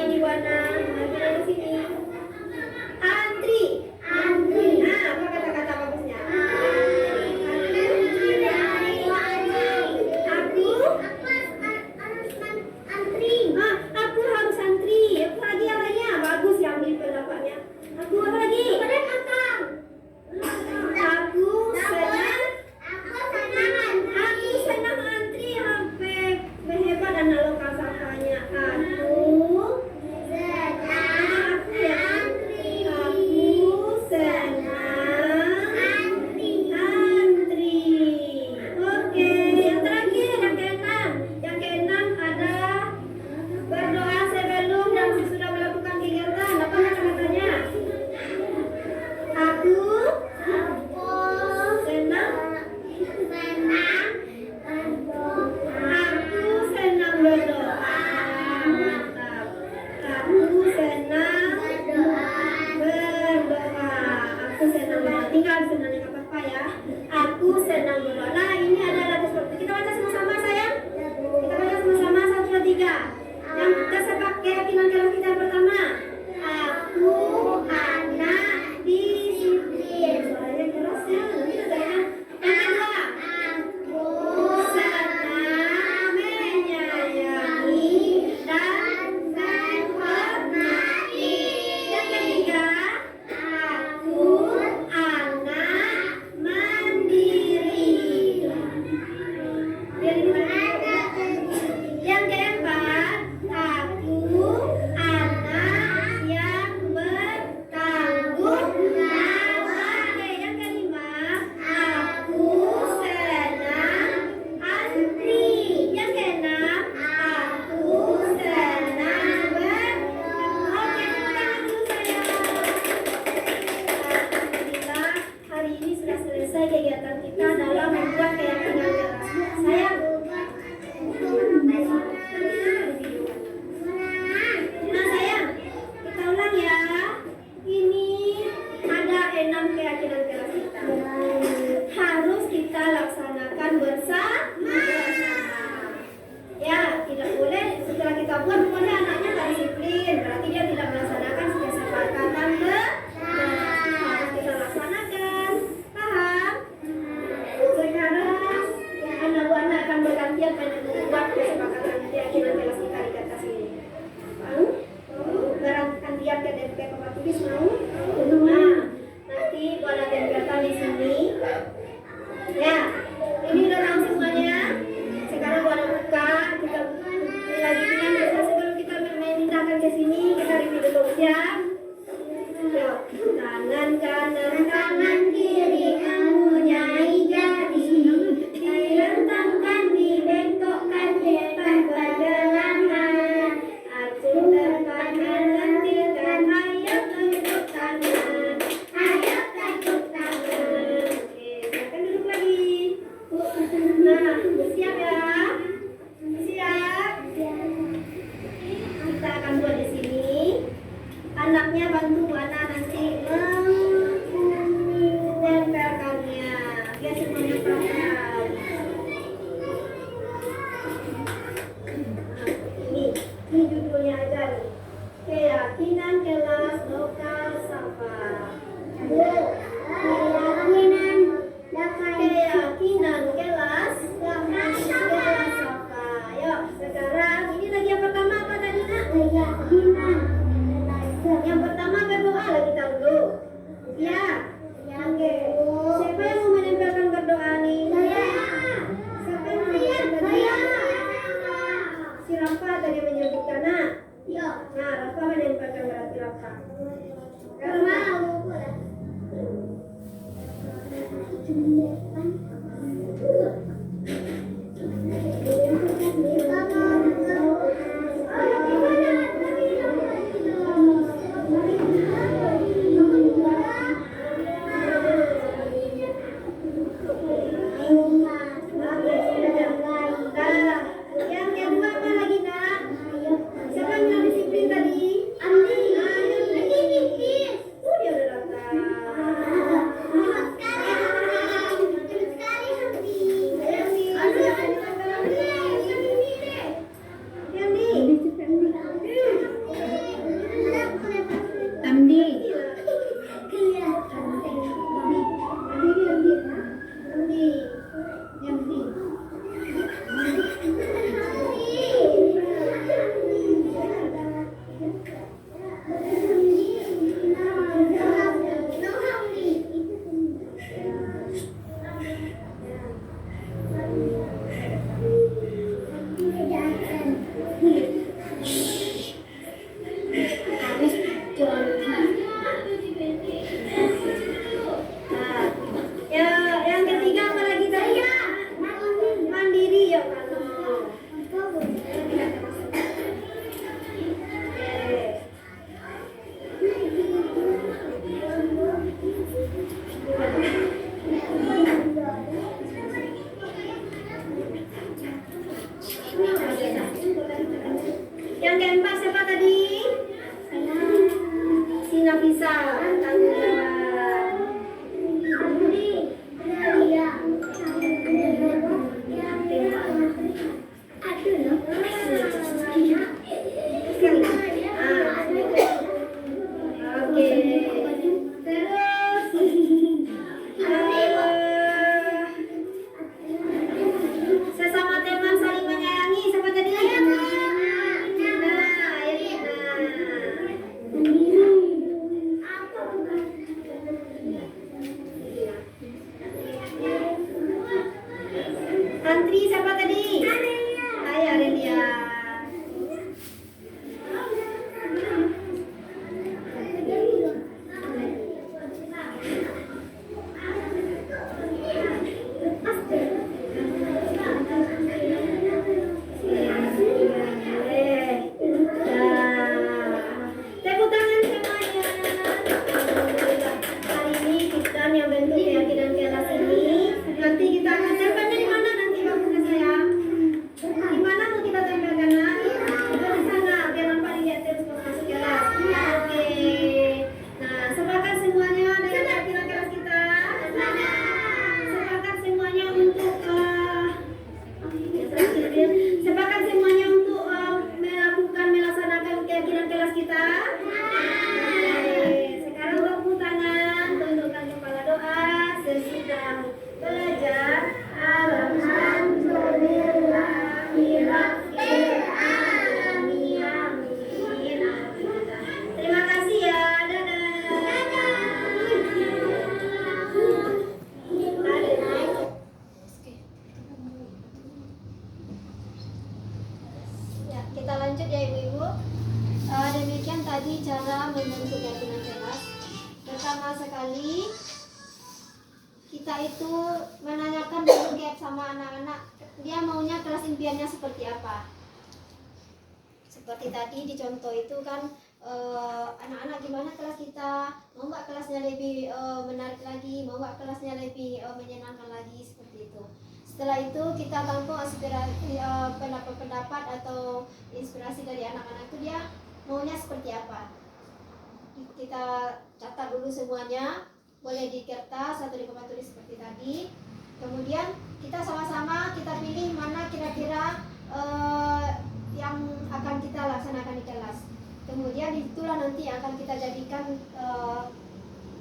Speaker 3: ini Bu Ana. Lagi dari sini. Antri. Antri. Nah, apa kata-kata bagusnya? Aku harus antri. Apa lagi yang lainnya? Bagus ya ambil pendapatnya. Aku apa lagi? Aku senang antri sampai berhebat dan lalu kasarnya. Aku senang antri. Oke, yang terakhir yang keenam. Yang keenam ada berdoa sebelum dan sesudah melakukan kegiatan. Apa kata-katanya? Aku senang berdoa. Mantap. Aku senang berdoa. Aku senang berdoa. Tinggal senangnya nggak apa-apa ya. Aku senang berdoa. Nah, ini adalah seperti kita baca sama-sama sayang. Kita baca sama-sama 1, 2, 3. Yang kita sebab keyakinan kelas kita yang pertama. Aku anak disiplin. Suaranya keras ya. Nanti ada yang kedua. Aku senang menyayangi dan menghormati. Yang ketiga, aku anak mandiri. Yang keempat, aku anak yang bertanggung jawab. Yang kelima, aku senang antri. Yang keenam, aku senang Oke, tepuk tangan dulu saya. Alhamdulillah, hari ini sudah selesai kegiatan kita dalam membuat keyakinan kelas. Saya Nah sayang, kita ulang ya. Ini ada 6 keyakinan kelas kita. Harus kita laksanakan bersama. Ya, tidak boleh setelah kita buat pokoknya anaknya tak disiplin. Berarti dia tidak melaksanakan kesepakatan harus kita laksanakan. Paham? Sekarang anak Bu Ana akan bergantian membuat kesepakatan keyakinan kelas kita di atas ini. Mau? Gantian ke DP papan tulis mau? Nah, nanti Bu Ana tempelkan di sini. Ya, ini udah tahu semuanya. Sekarang Bu Ana buka, kita lagi dengan sebelum kita memindahkan ke sini, kita review dulu siap. Yuk, kanan kiri kamunya jadi direntangkan, dibentokkan depan pergelangan, atur depan menentilkan, ayo tepuk tangan, ayo tepuk tangan. Oke, silakan duduk lagi. Nah, siap ya? Siap? Kita akan buat di sini. Anaknya bantu Bu Ana nanti menempelkannya. Biar semuanya paham. Ini judulnya aja nih. Keyakinan kelas lokal Safa. Keyakinan kelas Safa. Yuk, sekarang ini lagi yang pertama apa tadi nak? Keyakinan. Yang pertama berdoa lagi dulu. Ya. Oke. Siapa yang mau menempelkan berdoa nih? Saya. Siapa yang mau menempelkan? Saya. Si Rafa tadi menyebutkan nak. Ya. Nah, Rafa menempelkan berarti Rafa. Mau. Habis jual. Ya, yang ketiga apa lagi tadi? Mandiri ya kalau. Yang keempat siapa tadi? Si Nafisa. Tanggung jawab. Oke. Terus sesama teman saling menyayangi. Siapa tadi? Santri siapa tadi? Hai Arelia. Tepuk tangan semuanya. Hari ini kita yang bentuk keyakinan kelas ini. Nanti kita akan tempelnya di mana nanti bagusnya saya? Di mana mau kita tempelkan lagi? Di sana biar nampak lihat terus masuk kelas. Oke. Nah, sepakat semuanya dengan keyakinan kelas kita. Sepakat semuanya untuk sepakat semuanya untuk melaksanakan keyakinan kelas kita. Sekarang tepuk tangan, tundukkan kepala doa. Sesudah belajar, alhamdulillahirabbil alamin. Terima kasih ya. Ya, kita lanjut ya ibu-ibu. Demikian tadi cara membentuk keyakinan kelas. Pertama sekali kita itu menanyakan dulu gap sama anak-anak, dia maunya kelas impiannya seperti apa. Seperti tadi di contoh itu kan anak-anak gimana kelas kita, mau nggak kelasnya lebih menarik lagi, mau nggak kelasnya lebih menyenangkan lagi, seperti itu. Setelah itu kita tampung aspirasi pendapat-pendapat atau inspirasi dari anak-anak itu dia maunya seperti apa. Kita catat dulu semuanya, boleh di kertas atau di papan tulis seperti tadi. Kemudian kita sama-sama kita pilih mana kira-kira yang akan kita laksanakan di kelas. Kemudian itulah nanti akan kita jadikan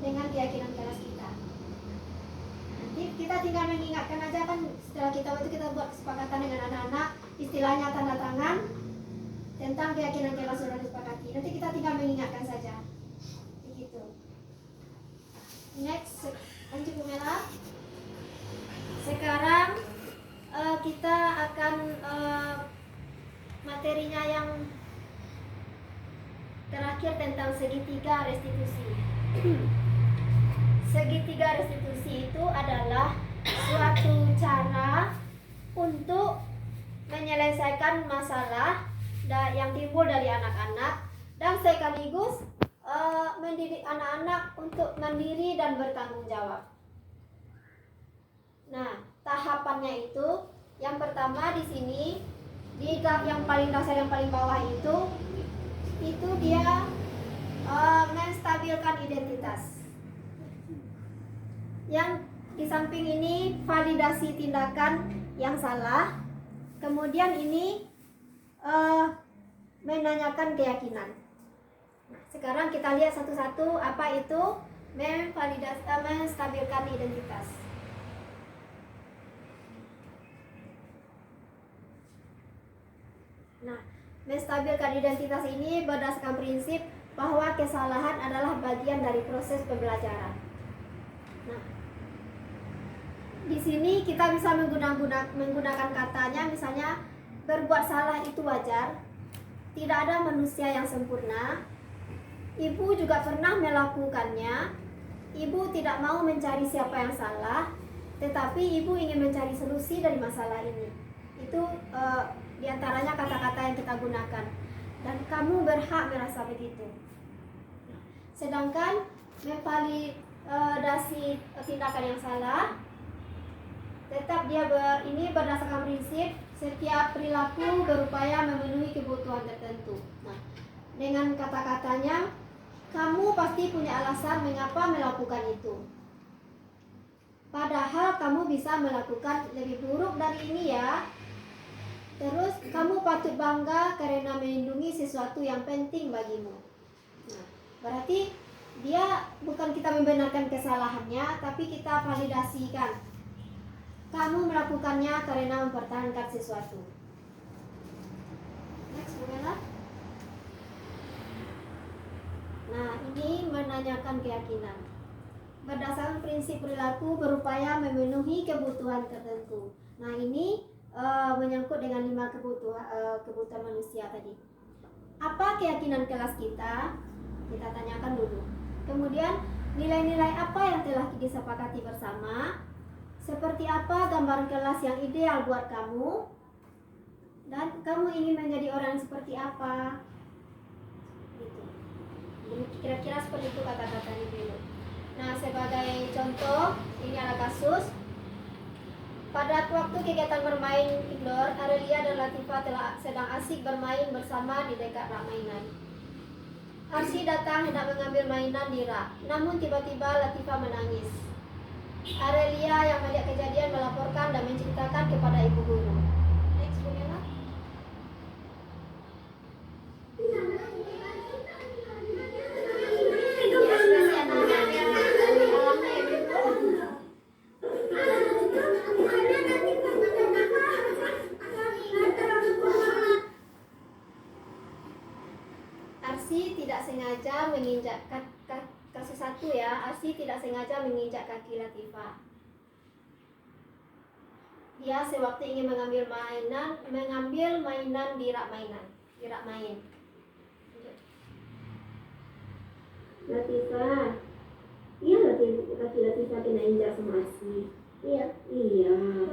Speaker 3: dengan keyakinan kelas kita. Nanti kita tinggal mengingatkan aja kan, setelah kita buat kesepakatan dengan anak-anak, istilahnya tanda tangan tentang keyakinan kelas sudah disepakati. Nanti kita tinggal mengingatkan saja. Begitu. Next, lanjut Bu Mela. Sekarang kita akan materinya yang terakhir tentang segitiga restitusi. Segitiga restitusi itu adalah suatu cara untuk menyelesaikan masalah yang timbul dari anak-anak dan sekaligus mendidik anak-anak untuk mandiri dan bertanggung jawab. Nah, tahapannya itu yang pertama di sini di yang paling dasar, yang paling bawah itu dia menstabilkan identitas. Yang di samping ini validasi tindakan yang salah. Kemudian ini menanyakan keyakinan. Nah, sekarang kita lihat satu-satu apa itu menstabilkan identitas. Nah, menstabilkan identitas ini berdasarkan prinsip bahwa kesalahan adalah bagian dari proses pembelajaran. Nah, di sini kita bisa menggunakan katanya, misalnya berbuat salah itu wajar. Tidak ada manusia yang sempurna. Ibu juga pernah melakukannya. Ibu tidak mau mencari siapa yang salah, tetapi ibu ingin mencari solusi dari masalah ini. Itu diantaranya kata-kata yang kita gunakan. Dan kamu berhak merasa begitu. Sedangkan memvalidasi tindakan yang salah, tetap dia ini berdasarkan prinsip setiap perilaku berupaya memenuhi kebutuhan tertentu. Nah, dengan kata-katanya, kamu pasti punya alasan mengapa melakukan itu. Padahal kamu bisa melakukan lebih buruk dari ini ya. Terus kamu patut bangga karena melindungi sesuatu yang penting bagimu. Nah, berarti dia bukan kita membenarkan kesalahannya, tapi kita validasikan. Kamu melakukannya karena mempertahankan sesuatu. Next, bolehlah. Nah, ini menanyakan keyakinan. Berdasarkan prinsip perilaku berupaya memenuhi kebutuhan tertentu. Nah, ini menyangkut dengan 5 kebutuhan manusia tadi. Apa keyakinan kelas kita? Kita tanyakan dulu. Kemudian, nilai-nilai apa yang telah disepakati bersama? Seperti apa gambaran kelas yang ideal buat kamu? Dan kamu ingin menjadi orang yang seperti apa? Gitu. Kira-kira seperti itu kata-katanya dulu. Nah, sebagai contoh, ini ada kasus. Pada waktu kegiatan bermain indoor, Arelia dan Latifah sedang asik bermain bersama di dekat rak mainan. Arsi datang hendak mengambil mainan di rak, namun tiba-tiba Latifah menangis. Arelia yang melihat kejadian melaporkan dan menceritakan kepada ibu guru. Next, bolehlah. Arsi tidak sengaja menginjak kasus 1 ya. Arsi tidak sengaja menginjak kaki Latifah. Dia sewaktu ingin mengambil mainan di rak main.
Speaker 4: Latifah, iya kaki Latifah kena injak sama Arsi. Iya.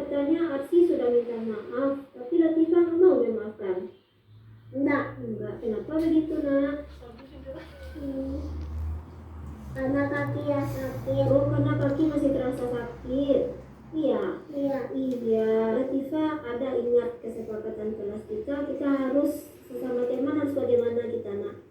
Speaker 4: Katanya Arsi sudah minta maaf, tapi Latifah nggak mau memaafkan. Enggak. Kenapa begitu, Nak? Karena kaki yang sakit. Oh, karena kaki masih terasa sakit. Iya. Latifah, ada ingat kesepakatan kelas kita harus sesama teman harus bagaimana kita, Nak?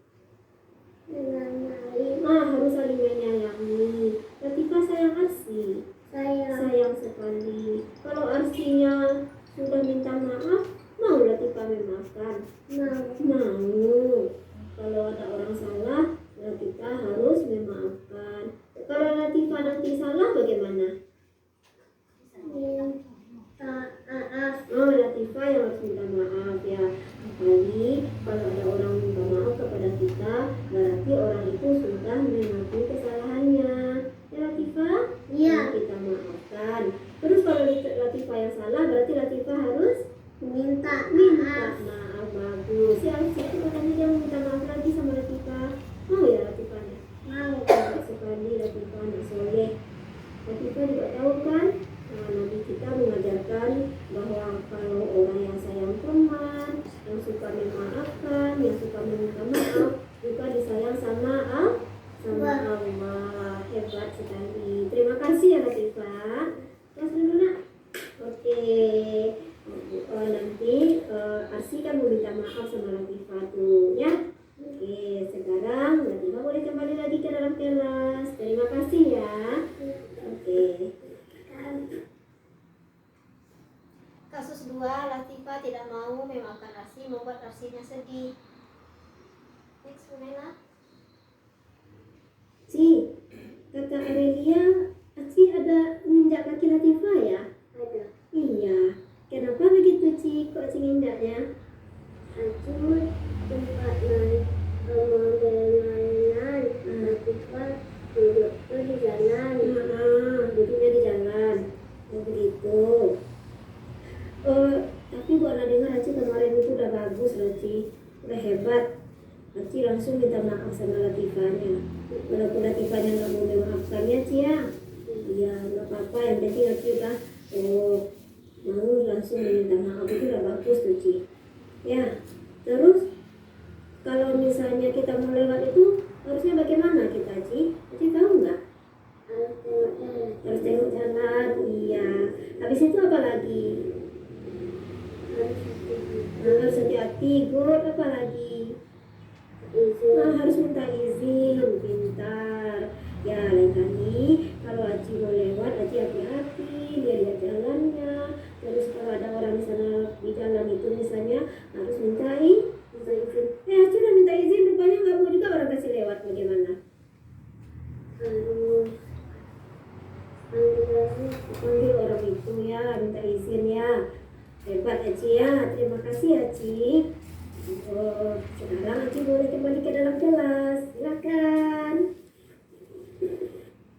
Speaker 4: Harus saling menyayangi. Latifah sayang Arsi. Sayang sekali. Kalau Arsinya sudah minta maaf, mau Latifah memaafkan? Mau. Kalau ada orang salah, kita harus memaafkan. Kalau Latifah nanti salah, bagaimana? Latifah yang harus minta maaf ya. Kali kalau ada orang minta maaf kepada kita, berarti orang itu sudah mengakui kesalahannya. Ya Latifah? Iya. Kita maafkan. Terus kalau Latifah yang salah, berarti Latifah harus minta maaf. Bagus. Si Arsi itu katanya dia minta maaf lagi sama Latifah. Mau ya Latifahnya? Mau. Sekali Latifah anak soleh. Latifah juga tahu kan? Nabi kita mengajarkan bahwa kalau orang yang sayang teman, yang suka memaafkan, yang suka meminta maaf, juga disayang sama Allah. Hebat sekali. Terima kasih ya Latifah. Terus dulu Nak. Oke. Nanti Arsi kan mau minta maaf sama Latifah tuh ya. Oke, sekarang Latifah boleh kembali lagi ke dalam kelas. Terima kasih ya. Oke.
Speaker 3: Kasus 2, Latifah tidak mau memaafkan Arsi, membuat Arsinya sedih. Next, bolehlah.
Speaker 4: Kata Arelia, Arsi ada menginjak kaki Latifah ya? Ada. Iya. Kenapa begitu Ci? Kok Ci nginjaknya? Arsi tempat mainan, Latifah duduknya di jalan. Duduknya di jalan. Oh begitu. Tapi gua ada dengar Aci kemarin Ci, udah hebat. Ci langsung minta maaf sama Latifahnya. Walaupun Latifahnya nggak mau memaafkannya Ci ya. Iya nggak apa-apa, yang penting Ci udah mau langsung minta maaf, itu udah bagus tuh Ci. Ya, terus kalau misalnya kita mau lewat itu harusnya bagaimana kita Ci? Ci tahu nggak? Harus tengok jalan, iya. Habis itu apa lagi? Harus hati-hati, good. Apa lagi? Harus minta izin, pintar. Ya lain kali kalau Aci mau lewat, Aci hati-hati, lihat jalannya. Terus kalau ada orang di sana di jalan itu misalnya harus minta izin. Aci udah minta izin, rupanya nggak mau juga orang kasih lewat, bagaimana? Harus panggil orang itu ya, minta izin ya. Hebat Aci ya, terima kasih Aci. Sekarang Aci boleh kembali ke dalam kelas, silakan.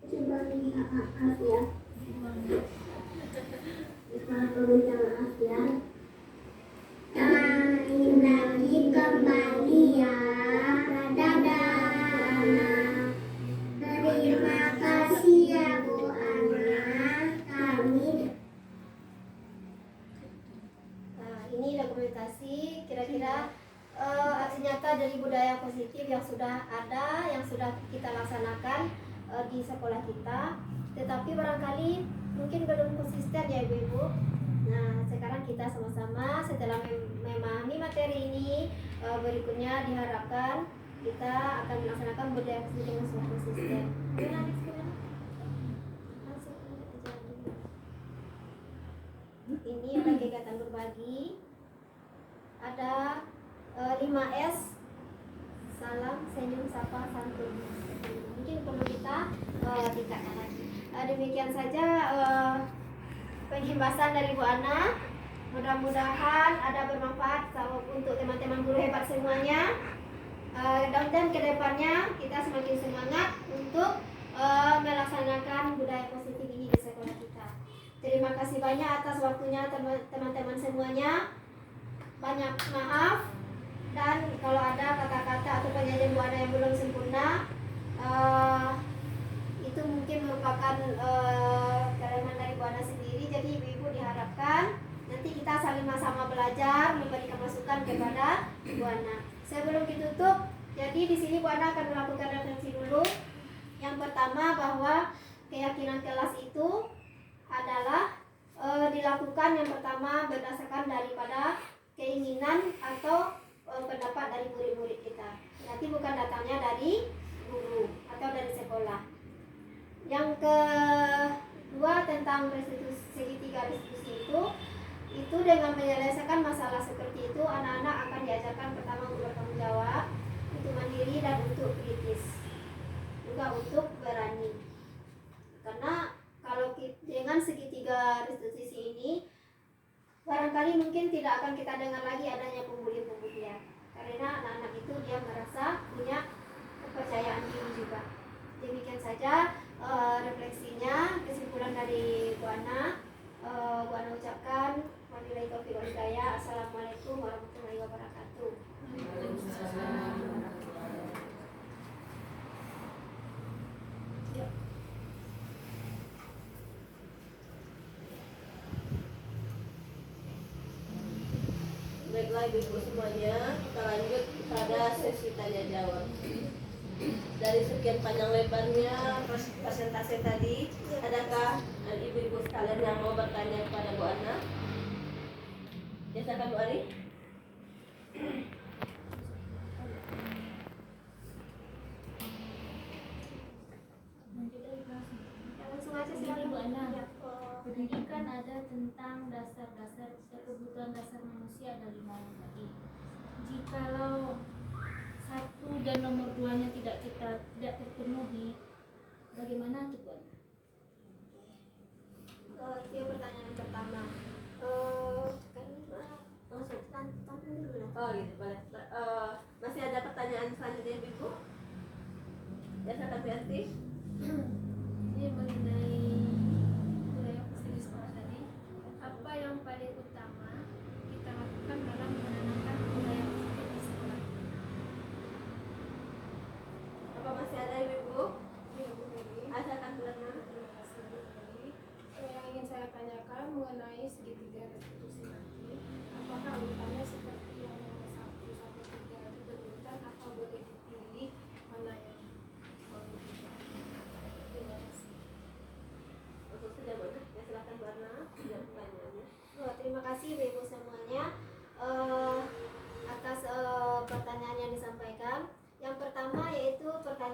Speaker 4: Coba minta maaf ya. Minta maaf ya. Lagi kembali ya. Dadah. Terima kasih ya Bu Ana. Kami
Speaker 3: Ini dokumentasi kira-kira aksi nyata dari budaya positif yang sudah ada, yang sudah kita laksanakan di sekolah kita. Tetapi barangkali mungkin belum konsisten ya Ibu-Ibu. Nah, sekarang kita sama-sama setelah memahami materi ini, berikutnya diharapkan kita akan melaksanakan budaya positif dengan sebuah konsisten. Ini ada kegiatan berbagi, ada 5S, salam, senyum, sapa, santun. Mungkin perlu kita tingkatkan lagi. Demikian saja penjelasan dari Bu Ana. Mudah-mudahan ada bermanfaat untuk teman-teman guru hebat semuanya. Dan kedepannya kita semakin semangat untuk melaksanakan budaya positif ini di sekolah kita. Terima kasih banyak atas waktunya teman-teman semuanya. Banyak maaf, dan kalau ada kata-kata atau penyajian Bu Ana yang belum sempurna, itu mungkin merupakan kelemahan dari Bu Ana sendiri. Jadi Ibu-Ibu diharapkan nanti kita saling sama belajar, memberikan masukan kepada Bu Ana. Sebelum ditutup, jadi di sini Bu Ana akan melakukan refleksi dulu. Yang pertama, bahwa keyakinan kelas itu adalah dilakukan yang pertama berdasarkan daripada keinginan atau pendapat dari murid-murid kita. Berarti bukan datangnya dari guru atau dari sekolah. Yang kedua, tentang restitusi, segitiga restitusi itu dengan menyelesaikan masalah seperti itu, anak-anak akan diajarkan pertama untuk bertanggung jawab, untuk mandiri, dan untuk kritis, juga untuk berani. Karena kalau dengan segitiga restitusi ini, barangkali mungkin tidak akan kita dengar lagi adanya pembuli-pembulian, karena anak-anak itu dia merasa punya kepercayaan diri juga. Demikian saja refleksinya, kesimpulan dari Bu Ana. Bu Ana ucapkan wabillahi taufiq wal hidayah. Assalamualaikum warahmatullahi wabarakatuh.
Speaker 1: Baiklah Ibu semuanya, kita lanjut pada sesi tanya jawab. Dari sekian panjang lebarnya presentasi tadi, adakah ibu-ibu sekalian yang mau bertanya kepada Bu Ana? Silakan Bu Ari.
Speaker 3: Langsung aja silakan Bu Ana.
Speaker 5: Pendidikan ada tentang dasar-dasar kebutuhan dasar manusia ada 5 tadi. Jikalau 1 dan nomor 2-nya tidak terpenuhi, bagaimana tuh Bu?
Speaker 3: Itu yang pertanyaan yang pertama. Langsung dulu lah.
Speaker 1: Oh gitu, boleh. Masih ada pertanyaan selanjutnya Ibu? Ya, silakan Yanti.
Speaker 5: Ini mengenai budaya positif sekolah tadi, apa yang paling utama kita lakukan dalam menanamkan budaya positif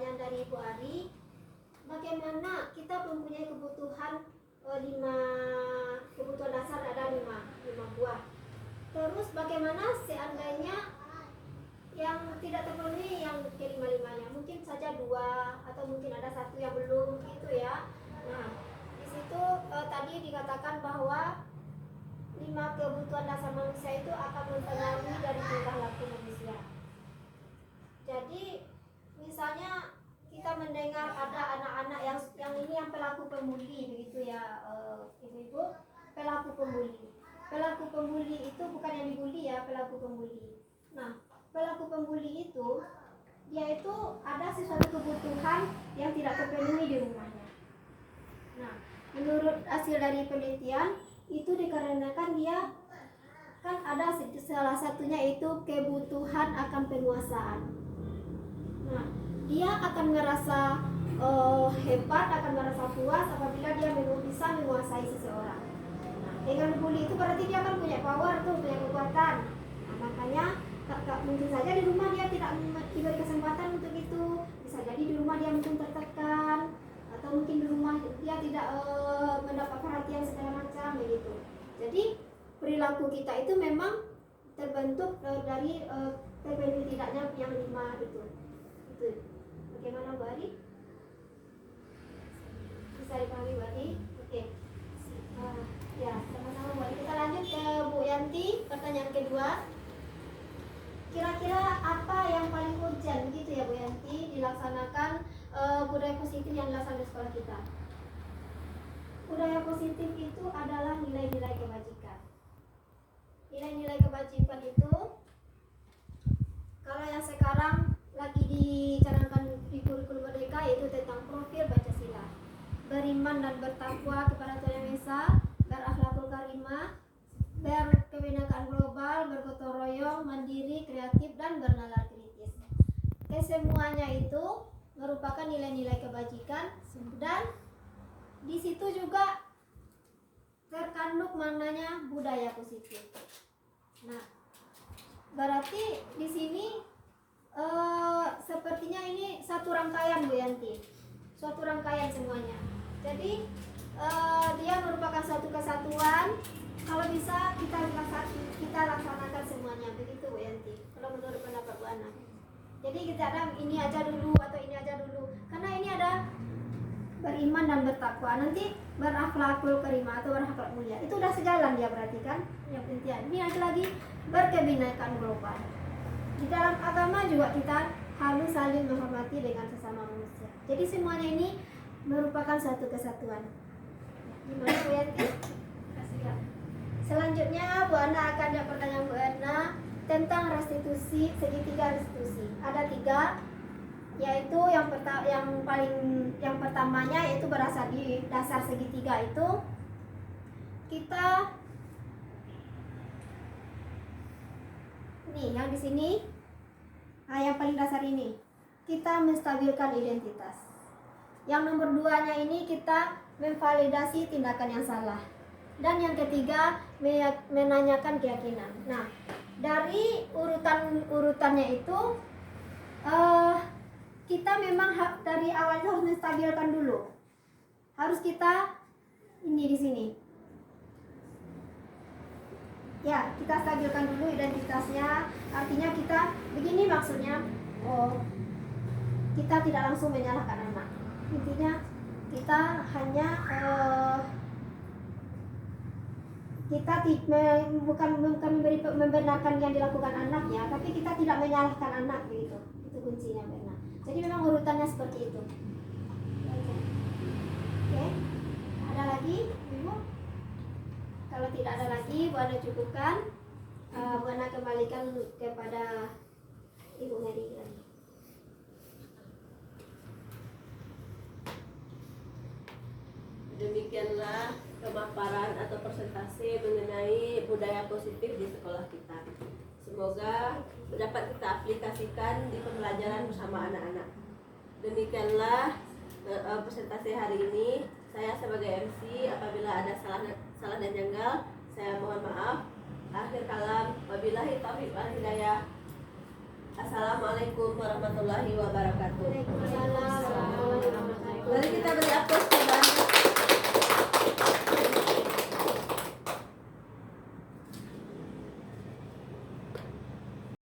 Speaker 4: pertanyaan dari Ibu Ari, bagaimana kita mempunyai kebutuhan 5 kebutuhan dasar ada 5 buah. Terus bagaimana seandainya yang tidak terpenuhi yang ke-5-5-nya, mungkin saja 2 atau mungkin ada 1 yang belum gitu ya. Nah, di situ tadi dikatakan bahwa 5 kebutuhan dasar manusia itu akan mempengaruhi dari tingkah laku manusia. Jadi misalnya kita mendengar ada anak-anak yang ini yang pelaku pembuli begitu ya, ibu-ibu, pelaku pembuli. Pelaku pembuli itu bukan yang dibully ya, pelaku pembuli. Nah, pelaku pembuli itu dia itu ada sesuatu kebutuhan yang tidak terpenuhi di rumahnya. Nah, menurut hasil dari penelitian itu dikarenakan dia kan ada salah satunya itu kebutuhan akan penguasaan. Nah, dia akan merasa hebat, akan merasa puas apabila dia bisa menguasai seseorang. Nah, dengan bully itu berarti dia kan punya power tuh, punya kekuatan. Nah, makanya mungkin saja di rumah dia tidak diberi kesempatan untuk itu. Bisa jadi di rumah dia mungkin tertekan, atau mungkin di rumah dia tidak mendapat perhatian segala macam begitu. Jadi perilaku kita itu memang terbentuk dari terpenuhi tidaknya yang 5 itu. Bagaimana Bu Ari? Bisa dipahami Bu Ari? Oke. Ya, sama-sama Bu Ari. Kita lanjut ke Bu Yanti, pertanyaan kedua. Kira-kira apa yang paling urgent gitu ya Bu Yanti dilaksanakan budaya positif yang dilaksanakan di sekolah kita? Budaya positif itu adalah nilai-nilai kebajikan. Nilai-nilai kebajikan itu kalau yang sekarang lagi dicanangkan di kurikulum merdeka yaitu tentang profil Pancasila. Beriman dan bertakwa kepada Tuhan Yang Esa, berakhlakul karimah, berkebinekaan global, bergotong royong, mandiri, kreatif, dan bernalar kritis. Kesemuanya itu merupakan nilai-nilai kebajikan dan di situ juga terkandung maknanya budaya positif. Nah, berarti di sini sepertinya ini satu rangkaian Bu Yanti, suatu rangkaian semuanya. Jadi dia merupakan suatu kesatuan. Kalau bisa kita laksanakan semuanya begitu Bu Yanti. Kalau menurut pendapat Bu Ana. Jadi kita ada ini aja dulu atau ini aja dulu. Karena ini ada beriman dan bertakwa, nanti berakhlakul karimah atau berakhlak mulia. Itu udah sejalan dia berarti kan? Yang penting. Ini ada lagi berkebinekaan global. Di dalam agama juga kita harus saling menghormati dengan sesama manusia. Jadi semuanya ini merupakan satu kesatuan. Gimana Bu Yanti? Kasih ya. Selanjutnya Bu Ana akan ada pertanyaan Bu Ana tentang restitusi, segitiga restitusi. Ada 3, yaitu yang pertamanya yaitu berasal di dasar segitiga itu kita nih yang di sini. Nah, yang paling dasar ini kita menstabilkan identitas. Yang nomor 2-nya ini kita memvalidasi tindakan yang salah. Dan yang ketiga menanyakan keyakinan. Nah, dari urutannya itu kita memang dari awalnya harus menstabilkan dulu. Harus kita ini di sini. Ya, kita stabilkan dulu identitasnya. Artinya kita begini maksudnya. Kita tidak langsung menyalahkan anak. Intinya kita hanya kita bukan membenarkan yang dilakukan anaknya, tapi kita tidak menyalahkan anak begitu. Itu kuncinya benar. Jadi memang urutannya seperti itu. Oke. Ada lagi, Ibu? Kalau tidak ada lagi, Bu Ana cukupkan. Bu Ana kembalikan kepada Ibu Mary lagi.
Speaker 1: Demikianlah pemaparan atau presentasi mengenai budaya positif di sekolah kita. Semoga dapat kita aplikasikan di pembelajaran bersama anak-anak. Demikianlah presentasi hari ini. Saya sebagai MC, apabila ada salah dan janggal, saya mohon maaf. Akhir kalam, wabillahi taufiq wal hidayah. Assalamualaikum warahmatullahi wabarakatuh.